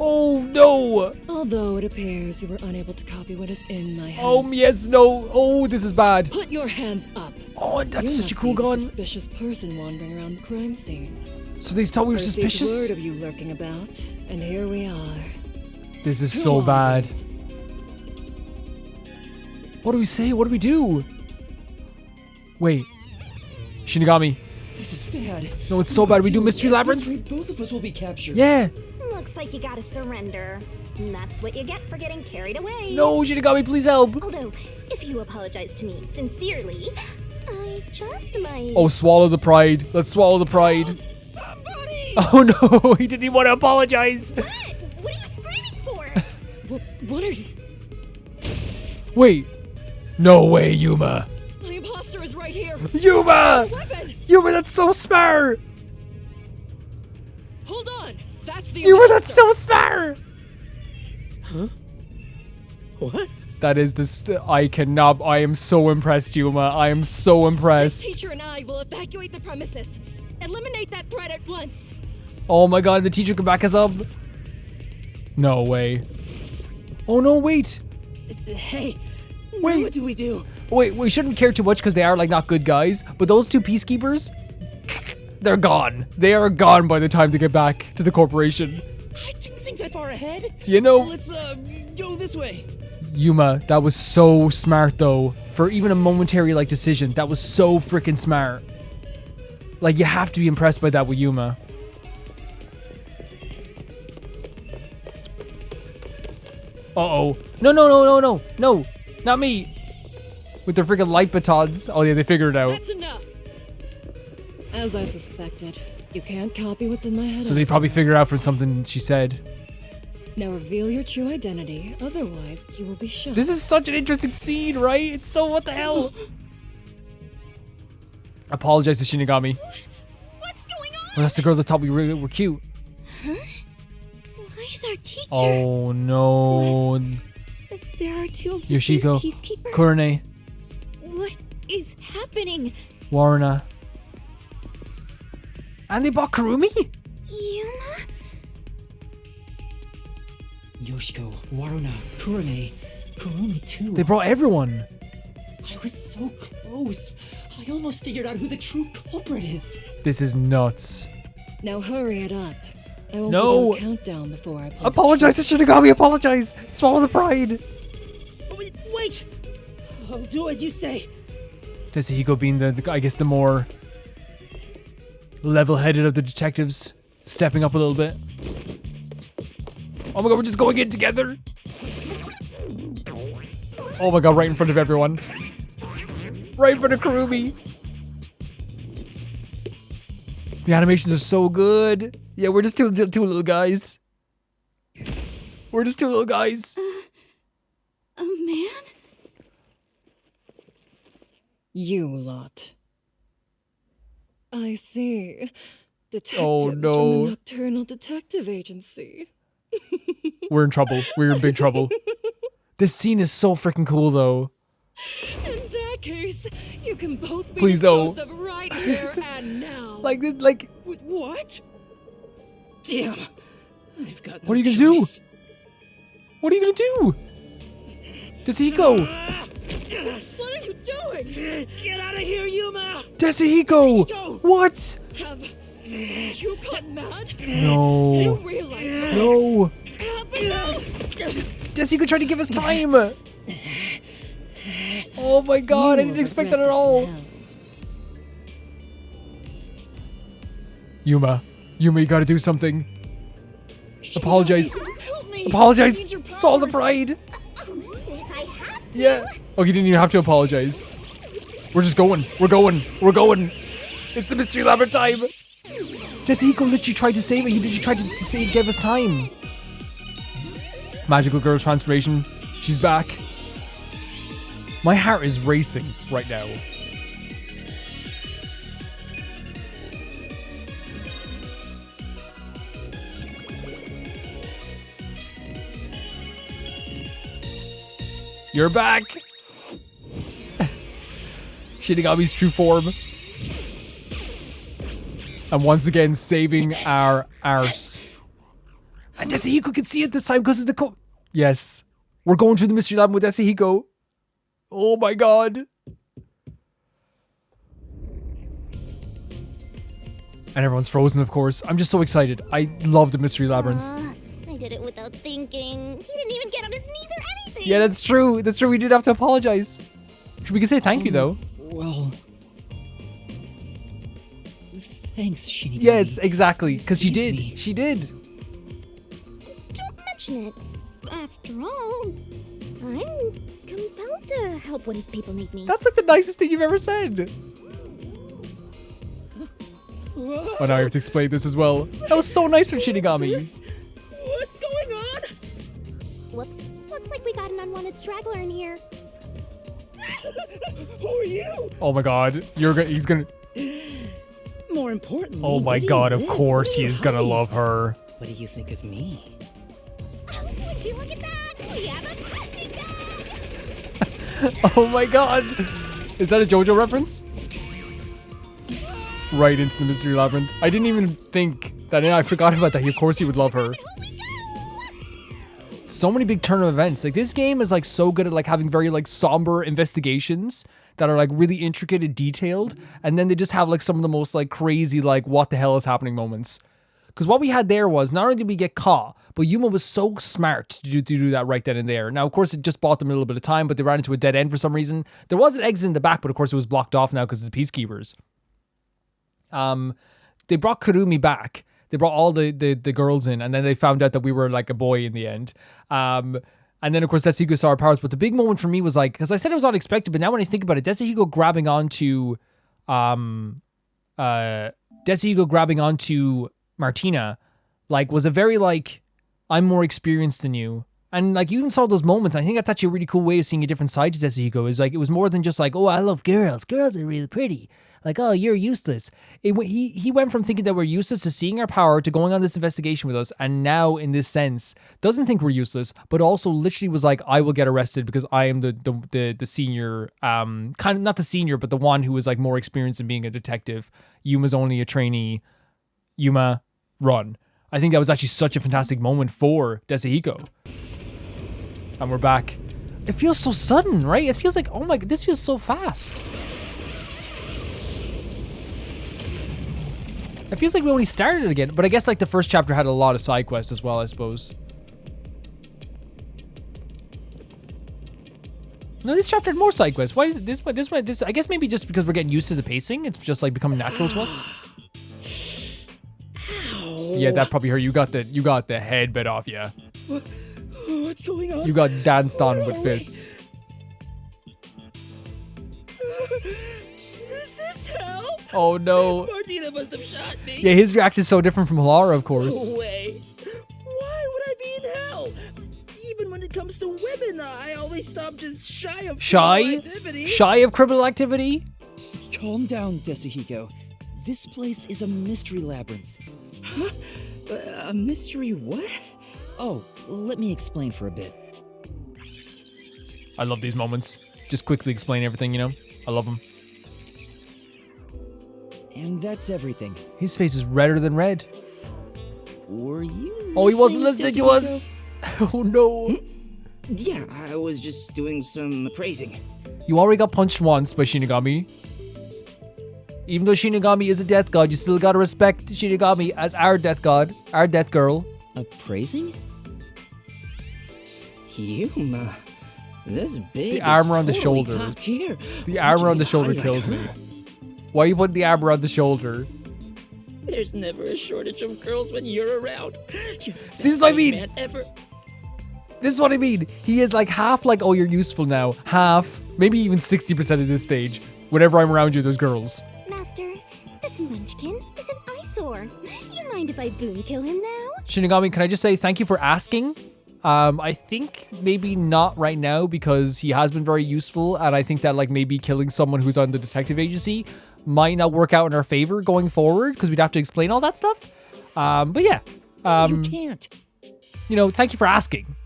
Oh no. Although it appears you were unable to copy what is in my hand. Oh yes, no. Oh, this is bad. Put your hands up. Oh, You that's such a must cool be the gun. suspicious person wandering around the crime scene. So they thought we were First each suspicious? word of you lurking about, and here we are. This is Come so on. bad. What do we say? What do we do? Wait. Shinigami. This is bad. No, it's so bad. We do Mystery At this Labyrinth? rate, both of us will be captured. Yeah. Looks like you gotta surrender. And that's what you get for getting carried away. No, Shinigami, please help. Although, if you apologize to me sincerely, I just might. Oh, swallow the pride. Let's swallow the pride. Somebody! Oh no, he didn't even want to apologize. What? What are you screaming for? What are you? Wait. No way, Yuma. My imposter is right here. Yuma! Weapon! Yuma, that's so smart. Hold on. That's the Yuma, that's imposter. so smart. What? That is I cannot. I am so impressed, Yuma. I am so This impressed. teacher and I will evacuate the premises. Eliminate that threat at once. Oh my god, the teacher can back us up. No way. Oh no, wait. Hey, Wait. now what do we do? Wait, we shouldn't care too much because they are like not good guys. But those two peacekeepers, they're gone. They are gone by the time they get back to the corporation. I didn't think that far ahead. You know, Let's go this way. Yuma, that was so smart though. For even a momentary like decision, that was so freaking smart. Like you have to be impressed by that with Yuma. Uh-oh. No, no, no, no, no, no. Not me. With their freaking light batons. Oh yeah, they figured it out. That's enough. As I suspected, you can't copy what's in my head. So they probably figured out from something she said. Now reveal your true identity, otherwise you will be shot. This is such an interesting scene, right? It's so what the hell? Apologize to Shinigami. What's going on? Well, that's the girl that thought we were cute. Why is our teacher? Oh no. There are two of the Yoshiko, same peacekeepers. Kurane, What is happening? Waruna. And they bought Kurumi? Yuma? Yoshiko, Waruna, Kurane, Kurumi too. They brought everyone. I was so close. I almost figured out who the true culprit is. This is nuts. Now hurry it up. I won't No. give you a countdown before I pull Apologize to Shinigami, apologize. Swallow the pride. Oh, wait! I'll do as you say. Tetsuhiko being I guess the more level-headed of the detectives, stepping up a little bit. Oh my god, we're just going in together. Oh my god, right in front of everyone. Right in front of Kurumi. The animations are so good. Yeah, we're just two little guys. We're just two little guys. A man? You lot. I see. Detectives Oh, from no. the Nocturnal Detective Agency. We're in trouble. We're in big trouble. This scene is so freaking cool, though. In that case, you can both be Please, disposed no. of right here This is- and now. Like, What? Damn. I've got no What are you gonna do? choice. what are you gonna do? Tetsuhiko! What are you doing? Get out of here, Yuma! Tetsuhiko! Tetsuhiko! What? Have you gone mad? Do you No. realize No. what happened now? Tetsuhiko tried to give us time. Oh my god, I You didn't expect regret that at this all. now. Yuma, you gotta do something. Apologize. Help me! Apologize. I need your Solve the powers. pride. If I have to. Yeah. Oh, you didn't even have to apologize. We're just going. We're going. We're going. It's the Mystery Labyrinth time. Tetsuhiko literally tried to save it. He literally tried to save, give us time. Magical girl transformation. She's back. My heart is racing right now. You're back. Shinigami's true form. And once again, saving our arse. And Desahiko can see it this time because of the Yes. We're going through the mystery lab with Desahiko. Oh my god. And everyone's frozen, of course. I'm just so excited. I love the mystery labyrinth. I did it without thinking. He didn't even get on his knees or anything. Yeah, that's true. That's true. We did have to apologize. We can say thank you, though. Well... Thanks, Shinigami. Yes, exactly. Because she Saved did. me. She did. Don't mention it. After all, I'm compelled to help when people need me. That's like the nicest thing you've ever said. Oh, now I have to explain this as well. That was so nice from Shinigami. What's going on? Whoops. Looks like we got an unwanted straggler in here. Who are you? Oh my god. He's gonna... More importantly, Oh my where do you god, of live? course What are he your is gonna hobbies? love her. What do you think of me? Would you look at that? We have a hunting dog! Oh my god. Is that a JoJo reference? Right into the mystery labyrinth. I didn't even think that. I forgot about that. Of course he would love her. So many big turn of events. Like this game is like so good at like having very like somber investigations that are like really intricate and detailed, and then they just have like some of the most like crazy like what the hell is happening moments. Because what we had there was not only did we get caught, but Yuma was so smart to do that right then and there. Now, of course, it just bought them a little bit of time, but they ran into a dead end for some reason. There was an exit in the back, but of course it was blocked off now because of the Peacekeepers. They brought Kurumi back. They brought all the girls in, and then they found out that we were like a boy in the end. And then, of course, Desahiko saw our powers. But the big moment for me was like, because I said it was unexpected, but now when I think about it, Desahiko grabbing onto Martina, like, was a very, like, I'm more experienced than you. And, like, you even saw those moments. I think that's actually a really cool way of seeing a different side to Desahiko. Is like, it was more than just like, oh, I love girls. Girls are really pretty. Like, oh, you're useless. He went from thinking that we're useless to seeing our power to going on this investigation with us. And now, in this sense, doesn't think we're useless, but also literally was like, I will get arrested because I am the senior, kind of not the senior, but the one who is like more experienced in being a detective. Yuma's only a trainee. Yuma, run. I think that was actually such a fantastic moment for Desahiko. And we're back. It feels so sudden, right? It feels like, oh my god, this feels so fast. It feels like we only started it again, but I guess like the first chapter had a lot of side quests as well, I suppose. No, this chapter had more side quests. Why is it this? I guess maybe just because we're getting used to the pacing, it's just like becoming natural to us. Yeah, that probably hurt. You got the head bit off you. What's going on? You got danced on with fists. Is this hell? Oh no. Martina must have shot me. Yeah, his reaction is so different from Halara, of course. No way. Why would I be in hell? Even when it comes to women, I always stop just shy of criminal activity. Shy of criminal activity? Calm down, Desahiko. This place is a mystery labyrinth. Huh? A mystery what? Oh, let me explain for a bit. I love these moments. Just quickly explain everything, you know? I love them. And that's everything. His face is redder than red. Were you? Oh, he wasn't listening to us. Oh no. Yeah, I was just doing some appraising. You already got punched once by Shinigami. Even though Shinigami is a death god, you still gotta respect Shinigami as our death god, our death girl. Appraising? Yuma, this big The armor on the totally shoulder. top tier. The Why'd armor you on the shoulder highlight kills her? me. Why you putting the armor on the shoulder? There's never a shortage of girls when you're around. You're the See, this is what I best mean. man ever. This is what I mean. He is like half like, oh, you're useful now. Half, maybe even 60% of this stage. Whenever I'm around you, there's girls. Master, this munchkin is an eyesore. You mind if I boom kill him now? Shinigami, can I just say thank you for asking? I think maybe not right now because he has been very useful, and I think that like maybe killing someone who's on the detective agency might not work out in our favor going forward because we'd have to explain all that stuff. But yeah, You can't. you know, thank you for asking.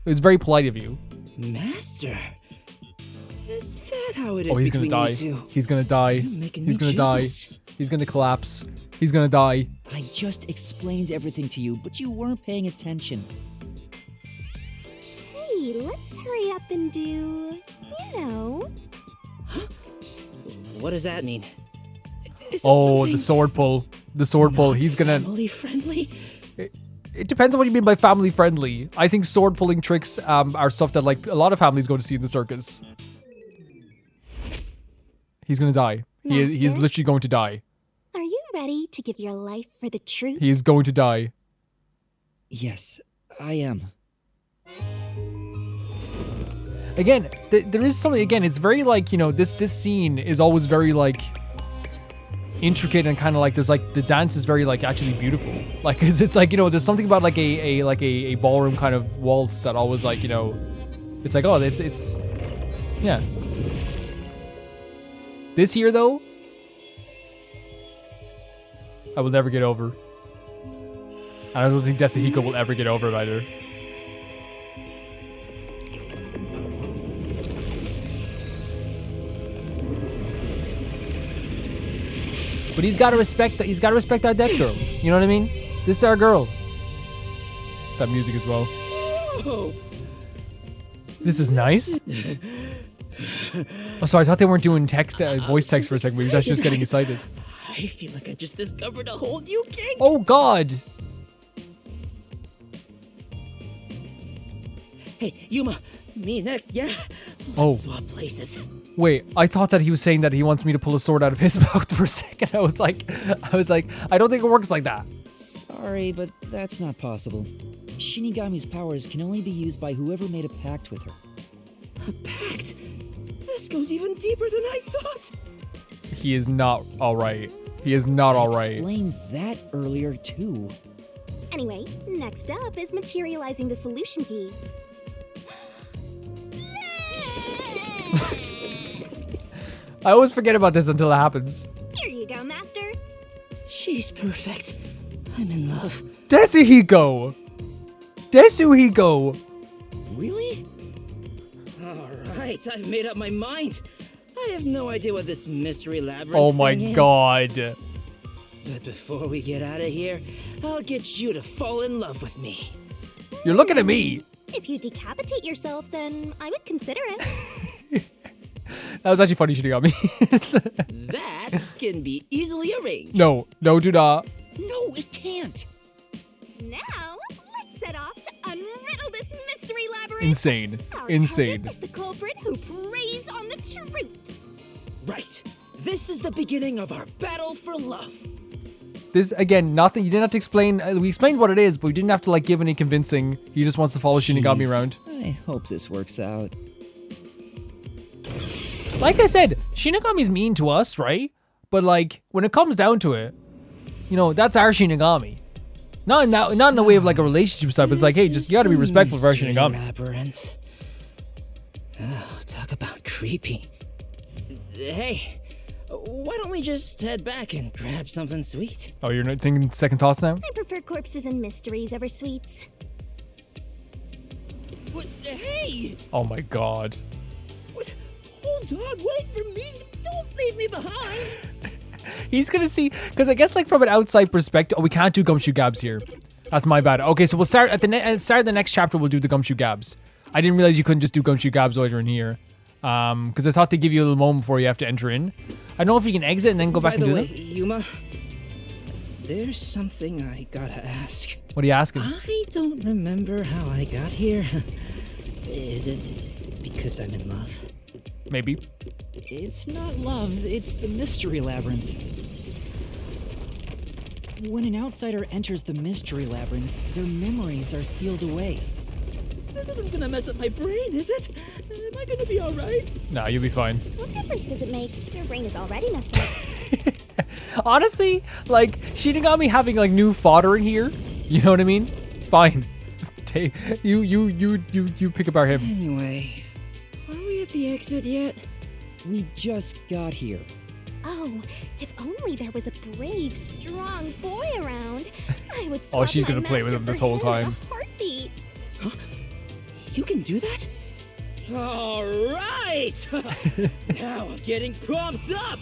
It was very polite of you. Master, is that that how it is Oh, he's gonna between die. you two? He's gonna die. You're making me He's gonna die. jealous. He's gonna collapse. He's gonna die. I just explained everything to you, but you weren't paying attention. Hey, let's hurry up and do, you know. What does that mean? Is it Oh, something the sword pull. The sword pull. He's gonna. family friendly? It depends on what you mean by family friendly. I think sword pulling tricks are stuff that like a lot of families go to see in the circus. He's gonna die. He is Master? literally going to die. Are you ready to give your life for the truth? He is going to die. Yes, I am. Again, there is something. Again, it's very like, you know, this scene is always very like intricate and kind of like there's like the dance is very like actually beautiful. Like it's like, you know, there's something about like a ballroom kind of waltz that always like, you know, it's like, oh, it's yeah. This here though, I will never get over. And I don't think Desahiko will ever get over it either. But he's got to respect that. He's got to respect our dead girl. You know what I mean? This is our girl. That music as well. Oh, This is nice. Oh, sorry. I thought they weren't doing text, voice text for a second. But he was actually just getting excited. I feel like I just discovered a whole new kink. Oh God. Hey, Yuma, me next, yeah? Oh. Let's swap places. Wait. I thought that he was saying that he wants me to pull a sword out of his mouth for a second. I was like, I don't think it works like that. Sorry, but that's not possible. Shinigami's powers can only be used by whoever made a pact with her. A pact? This goes even deeper than I thought. He is not all right. He is not all right. Explained that earlier too. Anyway, next up is materializing the solution key. I always forget about this until it happens. Here you go, Master. She's perfect. I'm in love. Desuhiko! Desuhiko! Really? Alright, I've made up my mind. I have no idea what this mystery labyrinth Oh my thing is. God. But before we get out of here, I'll get you to fall in love with me. You're looking at me. If you decapitate yourself, then I would consider it. That was actually funny, Shinigami. That can be easily arranged. No, do not. No, it can't! Now, let's set off to unriddle this mystery labyrinth. Insane. Our Insane. target is the culprit who preys on the truth. Right. This is the beginning of our battle for love. This, again, nothing. You didn't have to explain. We explained what it is, but we didn't have to, like, give any convincing. He just wants to follow Shinigami Jeez. around. I hope this works out. Like I said, Shinigami's mean to us, right? But, like, when it comes down to it, you know, that's our Shinigami. Not in the way of, like, a relationship side, but it's like, hey, just, you gotta be respectful of our Mystery Shinigami. Labyrinth. Oh, talk about creepy. Hey, why don't we just head back and grab something sweet? Oh, you're not thinking second thoughts now? I prefer corpses and mysteries over sweets. What? Hey! Oh my God. What? Hold on, wait for me! Don't leave me behind! He's gonna see, because I guess, like, from an outside perspective, oh, we can't do gumshoe gabs here. That's my bad. Okay, so we'll start at the start of the next chapter. We'll do the gumshoe gabs. I didn't realize you couldn't just do gumshoe gabs while you're in here. Because I thought they give you a little moment before you have to enter in. I don't know if you can exit and then go back and By do the way, that. Yuma, there's something I gotta ask. What are you asking? I don't remember how I got here. Is it because I'm in love? Maybe. It's not love, it's the mystery labyrinth. When an outsider enters the mystery labyrinth, their memories are sealed away. This isn't gonna mess up my brain, is it? Am I gonna be alright? Nah, you'll be fine. What difference does it make? Your brain is already messed up. Honestly, like, Shinigami having, like, new fodder in here, you know what I mean? Fine. You pick apart him. Anyway, are we at the exit yet? We just got here. Oh, if only there was a brave, strong boy around. I would Oh, swap she's my gonna play with master him this for whole him in a time. heartbeat. Huh? You can do that? All right! Now I'm getting pumped up!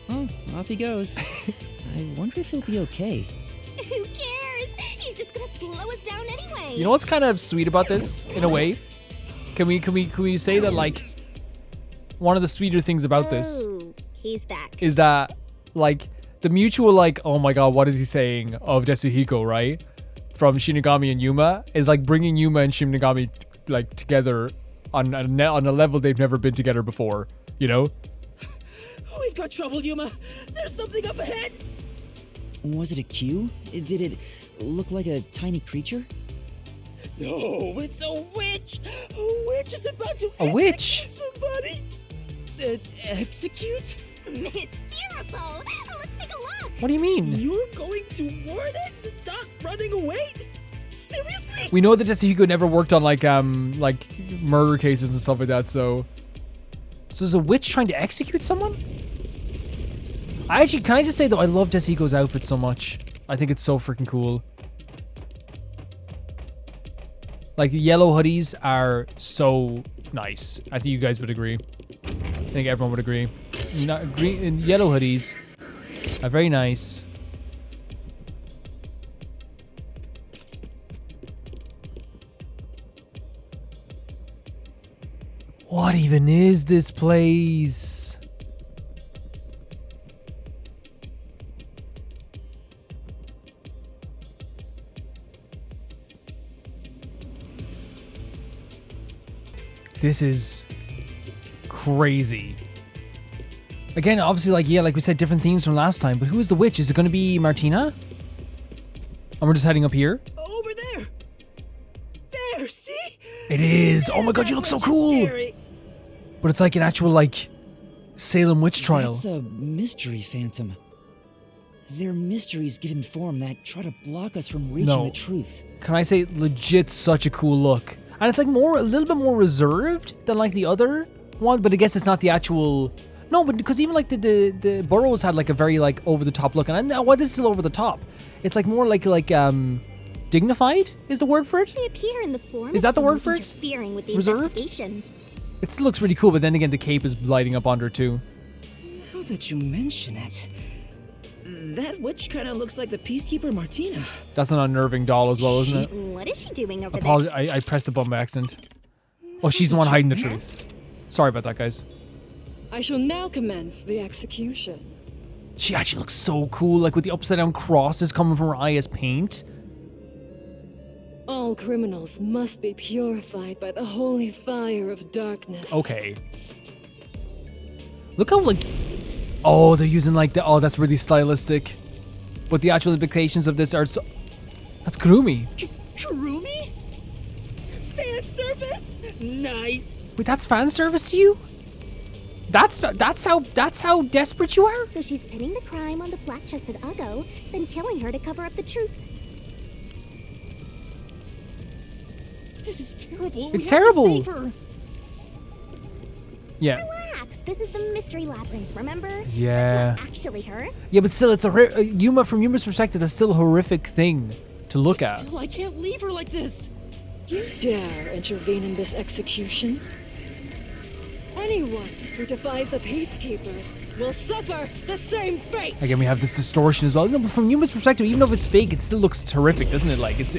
Oh, off he goes. I wonder if he'll be okay. Who cares? He's just gonna slow us down anyway. You know what's kind of sweet about this, in a way? Can we say that, like, one of the sweeter things about this Oh, he's back. is that, like, the mutual, like, oh my god, what is he saying, of Tetsuhiko, right? From Shinigami and Yuma, is like bringing Yuma and Shinigami, like, together on a level they've never been together before, you know? We've got trouble, Yuma! There's something up ahead! Was it a cue? Did it look like a tiny creature? No, it's a witch! A witch is about to A witch? execute somebody! Execute? Miss Beautiful! Let's take a look! What do you mean? You're going to warn it? Not running away? Seriously? We know that Tetsuhiko never worked on, like murder cases and stuff like that, so is a witch trying to execute someone? Can I just say though, I love Tetsuhiko's outfit so much. I think it's so freaking cool. Like, the yellow hoodies are so nice. I think you guys would agree. I think everyone would agree. Green yellow hoodies are very nice. What even is this place? This is crazy. Again, obviously, like, yeah, like we said, different themes from last time, but who is the witch? Is it going to be Martina? And we're just heading up here? Over there! There, see? It is! Oh my god, you look so cool! Scary. But it's like an actual, like, Salem witch trial. It's a mystery phantom. They're mysteries given form that try to block us from reaching the truth. Can I say, legit such a cool look. And it's like a little bit more reserved than like the other one, but I guess it's not the actual... No, but because even like the Burrows had like a very like over the top look, and I know what is still over the top. It's like more like dignified is the word for it. They appear in the form Is that of the word someone for it? interfering with the Reserved? investigation. It still looks really cool, but then again, the cape is lighting up under too. Now that you mention it, that witch kind of looks like the Peacekeeper Martina. That's an unnerving doll as well, isn't it? What is she doing over Apology, there? I pressed the button by accident. Oh, she's the one hiding the truth. Sorry about that, guys. I shall now commence the execution. She actually looks so cool, like with the upside down crosses coming from her eye as paint. All criminals must be purified by the holy fire of darkness. Okay. Look how, like... Oh, they're using, like, the... Oh, that's really stylistic. But the actual implications of this are so... That's Kurumi. Kurumi? Fan service? Nice. Wait, that's fan service to you? That's how desperate you are? So she's pinning the crime on the black-chested Uggo, then killing her to cover up the truth. This is terrible. It's terrible. We have to save her. Yeah. Relax, this is the mystery labyrinth, remember? Yeah. That's not actually her. Yeah, but still, it's Yuma, from Yuma's perspective, that's still a horrific thing to look at. Still, I can't leave her like this. You dare intervene in this execution? Anyone who defies the Peacekeepers will suffer the same fate! Again, we have this distortion as well. No, but from Yuma's perspective, even though it's fake, it still looks terrific, doesn't it? Like, it's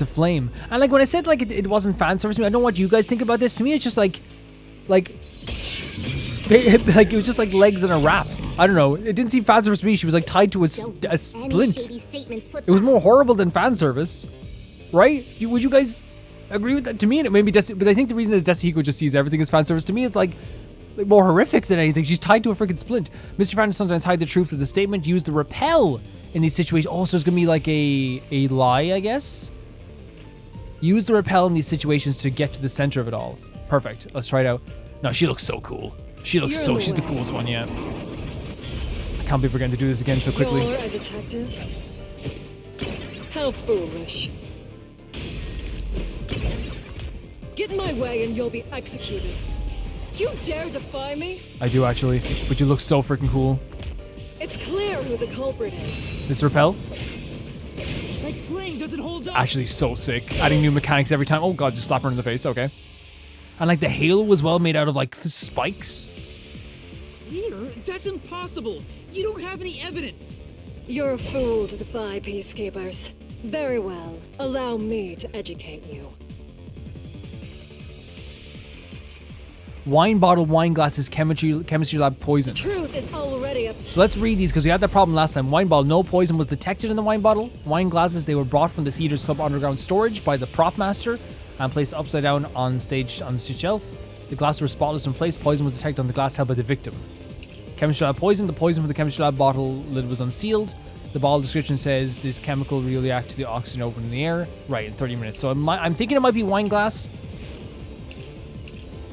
a flame. And like when I said like it wasn't fan service to me, I don't know what you guys think about this. To me, it's just like it was just like legs and a wrap. I don't know. It didn't seem fan service to me. She was like tied to a splint. It was more horrible than fan service, right? Would you guys agree with that? To me, it made me but I think the reason is Tetsuhiko just sees everything as fan service. To me, it's like more horrific than anything. She's tied to a freaking splint. Mr. Fan sometimes hide the truth to the statement used to repel in these situations. Also, there's gonna be like a lie, I guess. Use the repel in these situations to get to the center of it all. Perfect. Let's try it out. No, she looks so cool. She's the coolest one, yeah. I can't believe we're going to do this again so quickly. You're a detective? How foolish. Get in my way and you'll be executed. You dare defy me? I do actually, but you look so freaking cool. It's clear who the culprit is. This repel? The my flame doesn't hold up. Actually so sick. Adding new mechanics every time. Oh god, just slap her in the face. Okay. And like the halo was well made out of like spikes. Clear? That's impossible. You don't have any evidence. You're a fool to defy peacekeepers. Very well. Allow me to educate you. Wine bottle, wine glasses, chemistry lab, poison. Truth is already up. So let's read these because we had that problem last time. Wine bottle, no poison was detected in the wine bottle. Wine glasses, they were brought from the Theaters Club underground storage by the prop master and placed upside down on the shelf. The glasses were spotless in place. Poison was detected on the glass held by the victim. Chemistry lab poison. The poison from the chemistry lab bottle lid was unsealed. The bottle description says this chemical will react to the oxygen open in the air. Right, in 30 minutes. So I'm thinking it might be wine glass.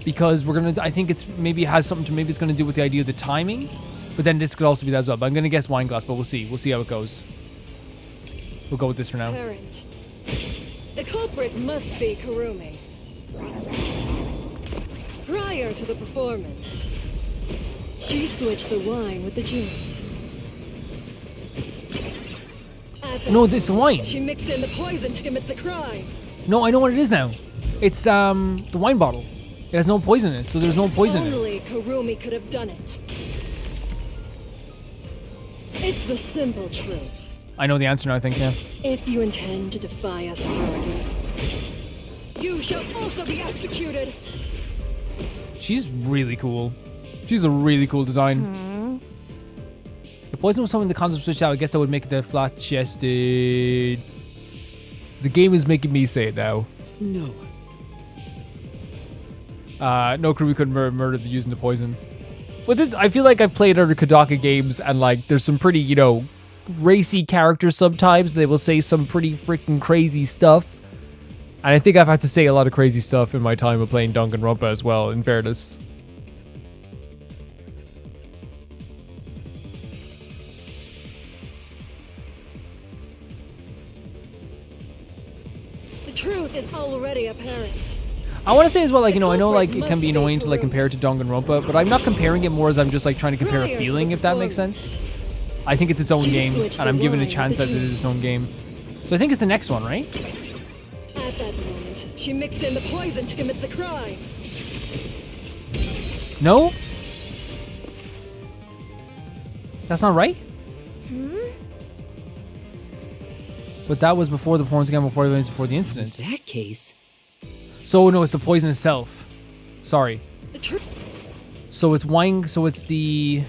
Because I think maybe it has something to, maybe it's going to do with the idea of the timing. But then this could also be that as well. But I'm going to guess wine glass, but we'll see. We'll see how it goes. We'll go with this for now. Parent. The culprit must be Kurumi. Prior to the performance, she switched the wine with the juice. No, it's the wine. She mixed in the poison to commit the crime. No, I know what it is now. It's the wine bottle. It has no poison in it, so there's no poison in it. Only Kurumi could have done it. It's the simple truth. I know the answer now, I think, yeah. If you intend to defy us further, you shall also be executed. She's really cool. She's a really cool design. If poison was something the concept switched out, I guess that would make it the flat-chested. The game is making me say it now. No. No, Kurumi couldn't murder using the poison. But this, I feel like I've played other Kodaka games and like there's some pretty, you know, racy characters sometimes. They will say some pretty freaking crazy stuff. And I think I've had to say a lot of crazy stuff in my time of playing Danganronpa as well, in fairness. The truth is already apparent. I want to say as well, like, you know, I know like it can be annoying to like compare it to Danganronpa, but I'm not comparing it more as I'm just like trying to compare a feeling, if that makes sense. I think it's its own game, and I'm giving it a chance as it is its own game. So I think it's the next one, right? At that moment, she mixed in the poison to commit the crime. No? That's not right? But that was before the performance again, before the incident. In that case... So no, it's the poison itself. Sorry. The truth. So it's wine. So it's the.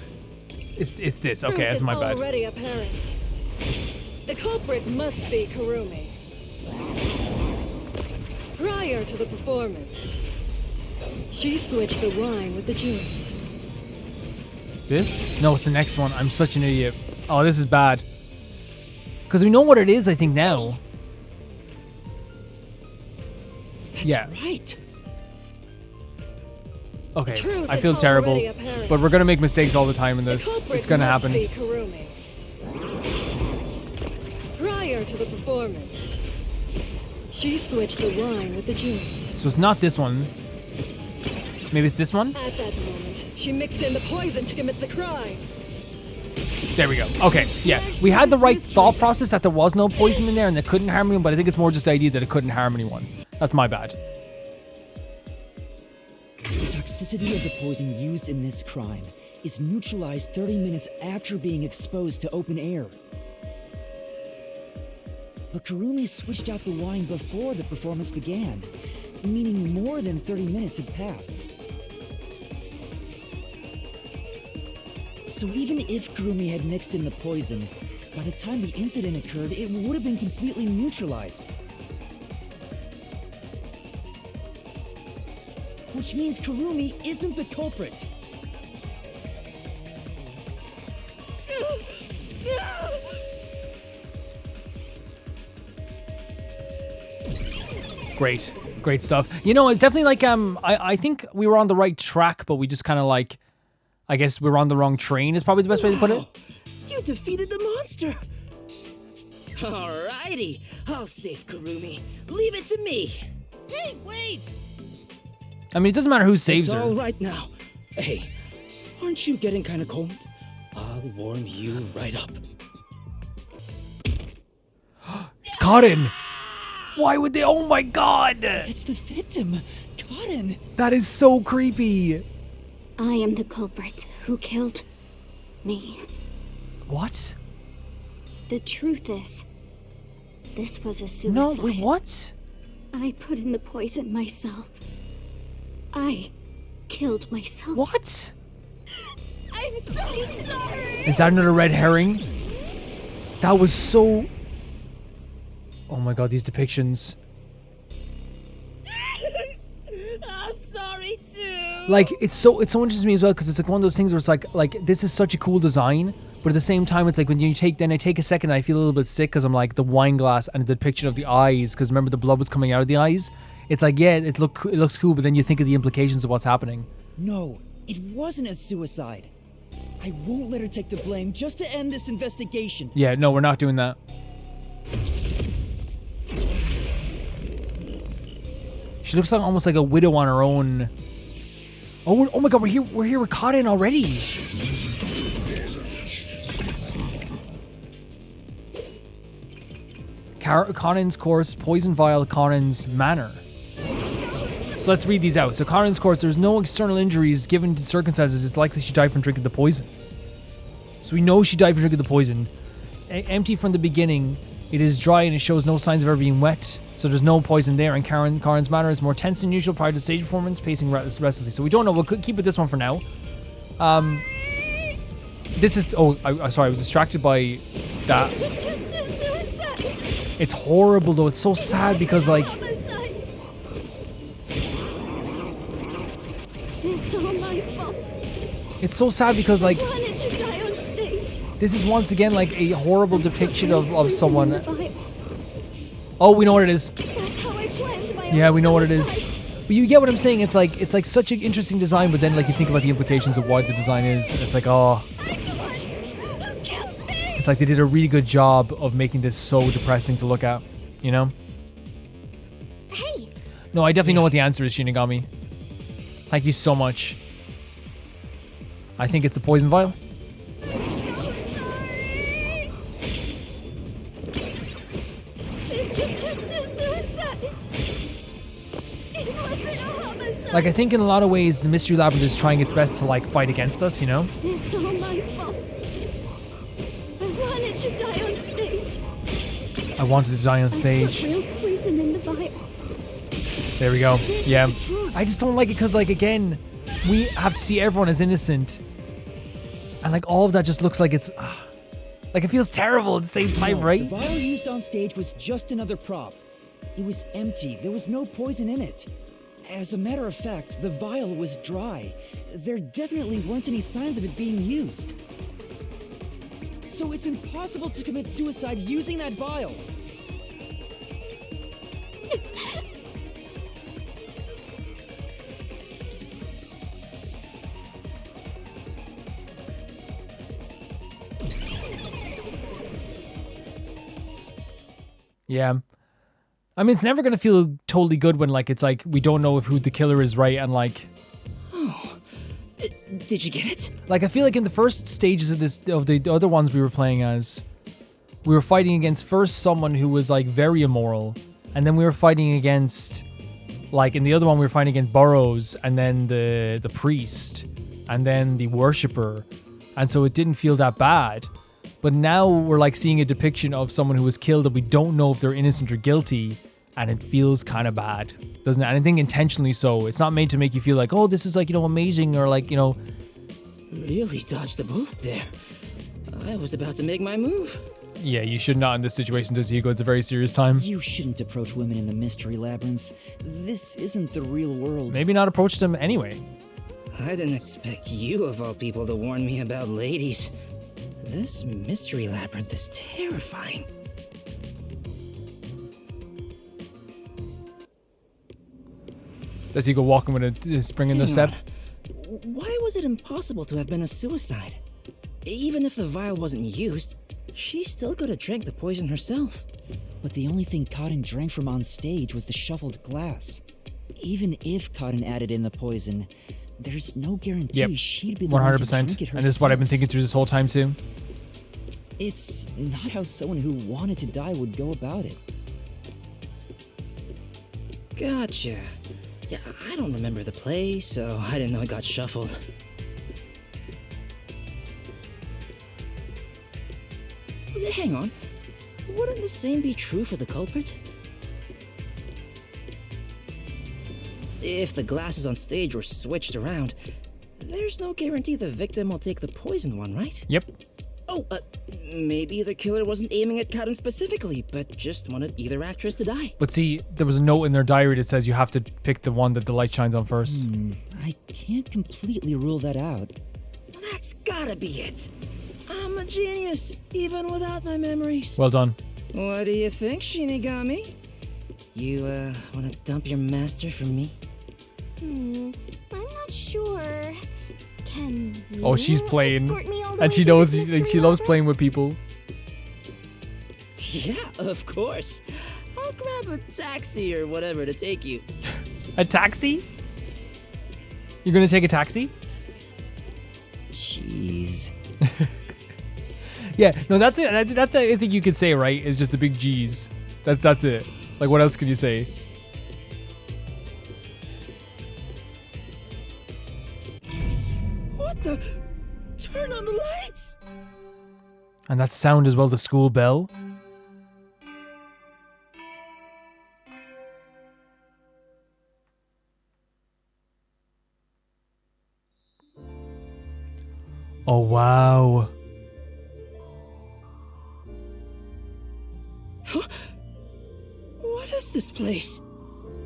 It's this. Okay, that's my bad. Already apparent. The culprit must be Kurumi. Prior to the performance, she switched the wine with the juice. This? No, it's the next one. I'm such an idiot. Oh, this is bad. Because we know what it is, I think now. Yeah. Right. Okay, I feel terrible, but we're gonna make mistakes all the time in this. It's gonna happen. Prior to the performance, she switched the wine with the juice. So it's not this one. Maybe it's this one? At that moment, she mixed in the poison to commit the crime. There we go. Okay, yeah. We had the right thought process that there was no poison in there and that couldn't harm anyone, but I think it's more just the idea that it couldn't harm anyone. That's my bad. The toxicity of the poison used in this crime is neutralized 30 minutes after being exposed to open air. But Kurumi switched out the wine before the performance began, meaning more than 30 minutes had passed. So even if Kurumi had mixed in the poison, by the time the incident occurred, it would have been completely neutralized. Which means Kurumi isn't the culprit. Great. Great stuff. You know, it's definitely like, I think we were on the right track, but we just kind of like, I guess we're on the wrong train is probably the best way to put it. You defeated the monster! Alrighty, I'll save Kurumi. Leave it to me. Hey, wait! I mean, it doesn't matter who saves It's her. all right now. Hey, aren't you getting kind of cold? I'll warm you right up. It's Karin. Why would they? Oh my god. It's the victim, Karin. That is so creepy. I am the culprit who killed me. What? The truth is, this was a suicide. No, wait, what? I put in the poison myself. I killed myself. What? I'm so sorry. Is that another red herring? That was so... Oh my god, these depictions. I'm sorry too. Like, it's so interesting to me as well, because it's like one of those things where it's like this is such a cool design, but at the same time, it's like when you take a second, I feel a little bit sick because I'm like the wine glass and the depiction of the eyes, because remember the blood was coming out of the eyes. It's like, yeah, it looks cool, but then you think of the implications of what's happening. No, it wasn't a suicide. I won't let her take the blame just to end this investigation. Yeah, no, we're not doing that. She looks like almost like a widow on her own. Oh my god, we're here with Karin already. Karin's course, poison vial, Karin's manner. So let's read these out. So Karin's course, there's no external injuries given to circumstances. It's likely she died from drinking the poison. So we know she died from drinking the poison. Empty from the beginning. It is dry and it shows no signs of ever being wet. So there's no poison there. And Karin's manner is more tense than usual prior to stage performance, pacing restlessly. So we don't know. We'll keep with this one for now. This is... Oh, sorry. I was distracted by that. This was just a suicide. It's horrible though. It's so sad because like... It's all my fault. It's so sad because like... I wanted to die on stage. This is once again like a horrible depiction of someone... Oh, we know what it is. That's how I planned my Yeah, own we know what it is. suicide. But you get what I'm saying. It's like such an interesting design, but then like you think about the implications of what the design is. It's like, oh... I'm the one who killed me. It's like they did a really good job of making this so depressing to look at, you know? Hey, No, I definitely know what the answer is, Shinigami. Thank you so much. I think it's a poison vial. This was just a suicide. It wasn't a homicide. Like, I think in a lot of ways, the Mystery Labyrinth is trying its best to, like, fight against us, you know? It's all my fault. I wanted to die on stage. I wanted to die on I stage. put real poison in the vial. There we go. Yeah. I just don't like it because, like, again, we have to see everyone as innocent. And, like, all of that just looks like it's... like, it feels terrible at the same time, No, right? The vial used on stage was just another prop. It was empty. There was no poison in it. As a matter of fact, the vial was dry. There definitely weren't any signs of it being used. So it's impossible to commit suicide using that vial. Yeah. I mean, it's never going to feel totally good when, like, it's like, we don't know if who the killer is, right? And, like... Did you get it? Like, I feel like in the first stages of the other ones we were playing as, we were fighting against first someone who was, like, very immoral. And then we were fighting against, like, in the other one we were fighting against Burroughs, and then the priest, and then the worshipper. And so it didn't feel that bad. But now we're like seeing a depiction of someone who was killed that we don't know if they're innocent or guilty, and it feels kind of bad, doesn't it? And I think intentionally so. It's not made to make you feel like, oh, this is like, you know, amazing, or like, you know... Really dodged a bullet there. I was about to make my move. Yeah, you should not in this situation, does Hugo? It's a very serious time. You shouldn't approach women in the Mystery Labyrinth. This isn't the real world. Maybe not approach them anyway. I didn't expect you, of all people, to warn me about ladies. This Mystery Labyrinth is terrifying. Does Hugo walking with a spring in their step? Why was it impossible to have been a suicide? Even if the vial wasn't used, she still could have drank the poison herself. But the only thing Cotton drank from on stage was the shuffled glass. Even if Cotton added in the poison, there's no guarantee she'd be the one to 100%. drink it herself. And this is what I've been thinking through this whole time too. It's not how someone who wanted to die would go about it. Gotcha. Yeah, I don't remember the play, so I didn't know it got shuffled. Hang on. Wouldn't the same be true for the culprit? If the glasses on stage were switched around, there's no guarantee the victim will take the poisoned one, right? Yep. Oh, maybe the killer wasn't aiming at Karen specifically, but just wanted either actress to die. But see, there was a note in their diary that says you have to pick the one that the light shines on first. I can't completely rule that out. That's gotta be it. I'm a genius, even without my memories. Well done. What do you think, Shinigami? You, wanna dump your master for me? I'm not sure. Can you Oh, she's playing. escort me all the And way she to knows, this like, mystery she loves labyrinth? playing with people. Yeah, of course. I'll grab a taxi or whatever to take you. A taxi? You're gonna take a taxi? Jeez. Yeah, no, that's it. That's I think you could say, right? Is just a big G's. That's it. Like, what else could you say? What the? Turn on the lights! And that sound as well, the school bell. Oh, wow. Huh? What is this place?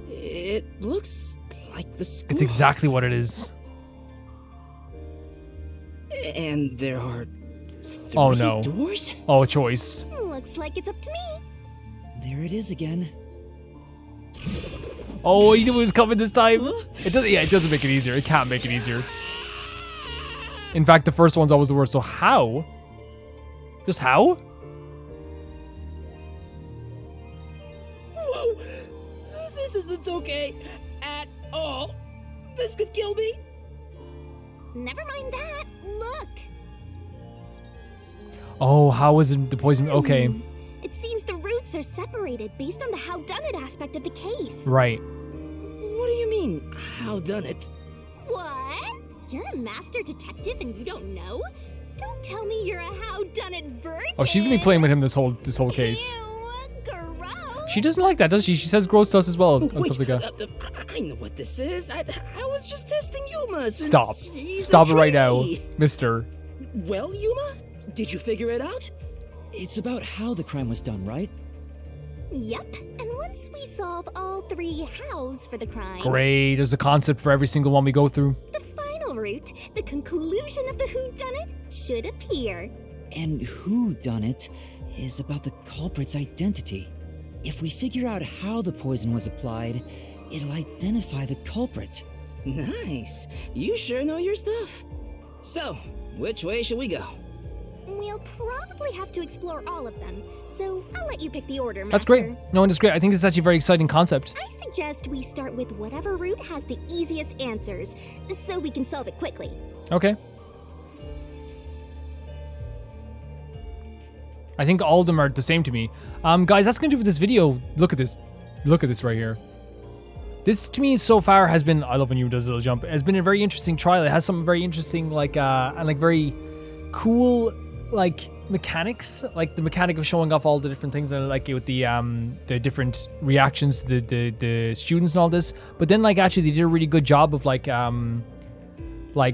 It looks like the school. It's exactly what it is. And there are Oh, three no. doors? Oh, choice. Looks like it's up to me. There it is again. Oh, you knew it was coming this time. It doesn't. Yeah, it doesn't make it easier. It can't make it easier. In fact, the first one's always the worst. So how? Just how? Whoa! This isn't okay at all. This could kill me. Never mind that. Look. Oh, how is it the poison? Okay, It seems the roots are separated based on the howdunit aspect of the case. right. What do you mean, how done it? What? You're a master detective and you don't know? Don't tell me you're a howdunit virgin. Oh, she's gonna be playing with him this whole case. Ew, gross. She doesn't like that, does she? She says gross to us as well and Wait, stuff like that. I know what this is. I was just testing Yuma. since Stop. she's a Stop it right now, trainee. mister. Well, Yuma, did you figure it out? It's about how the crime was done, right? Yep. And once we solve all three hows for the crime, Great. There's a concept for every single one we go through. the final route, the conclusion of the whodunit, should appear. And who done it is about the culprit's identity. If we figure out how the poison was applied, it'll identify the culprit. Nice. You sure know your stuff. So, which way should we go? We'll probably have to explore all of them, so I'll let you pick the order, Master. That's great. No, and it's great. I think this is actually a very exciting concept. I suggest we start with whatever route has the easiest answers, so we can solve it quickly. Okay. I think all of them are the same to me. Guys, that's gonna do for this video. Look at this. Look at this right here. This to me so far has been, I love when you does a little jump, has been a very interesting trial. It has some very interesting and like very cool like mechanics, like the mechanic of showing off all the different things, and like with the different reactions to the students and all this. But then like actually they did a really good job of like look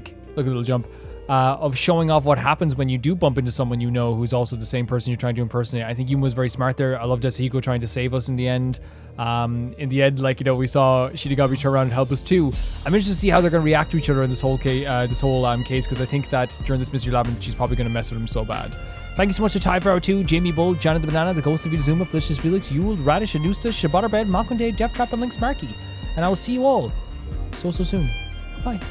at the little jump. Of showing off what happens when you do bump into someone you know who's also the same person you're trying to impersonate. I think Yuma was very smart there. I loved Yasuhiko trying to save us in the end. Like, you know, we saw Shinigami turn around and help us too. I'm interested to see how they're going to react to each other in this whole case, because I think that during this Mystery Labyrinth, she's probably going to mess with him so bad. Thank you so much to Ty for 2, Jamie Bull, Janet the Banana, The Ghost of Zuma, Felicious Felix, Yule, Radish, Anusta, Shabbatterbed, Malconde, Jeff Trap, and Link Smarky. And I will see you all so soon. Bye.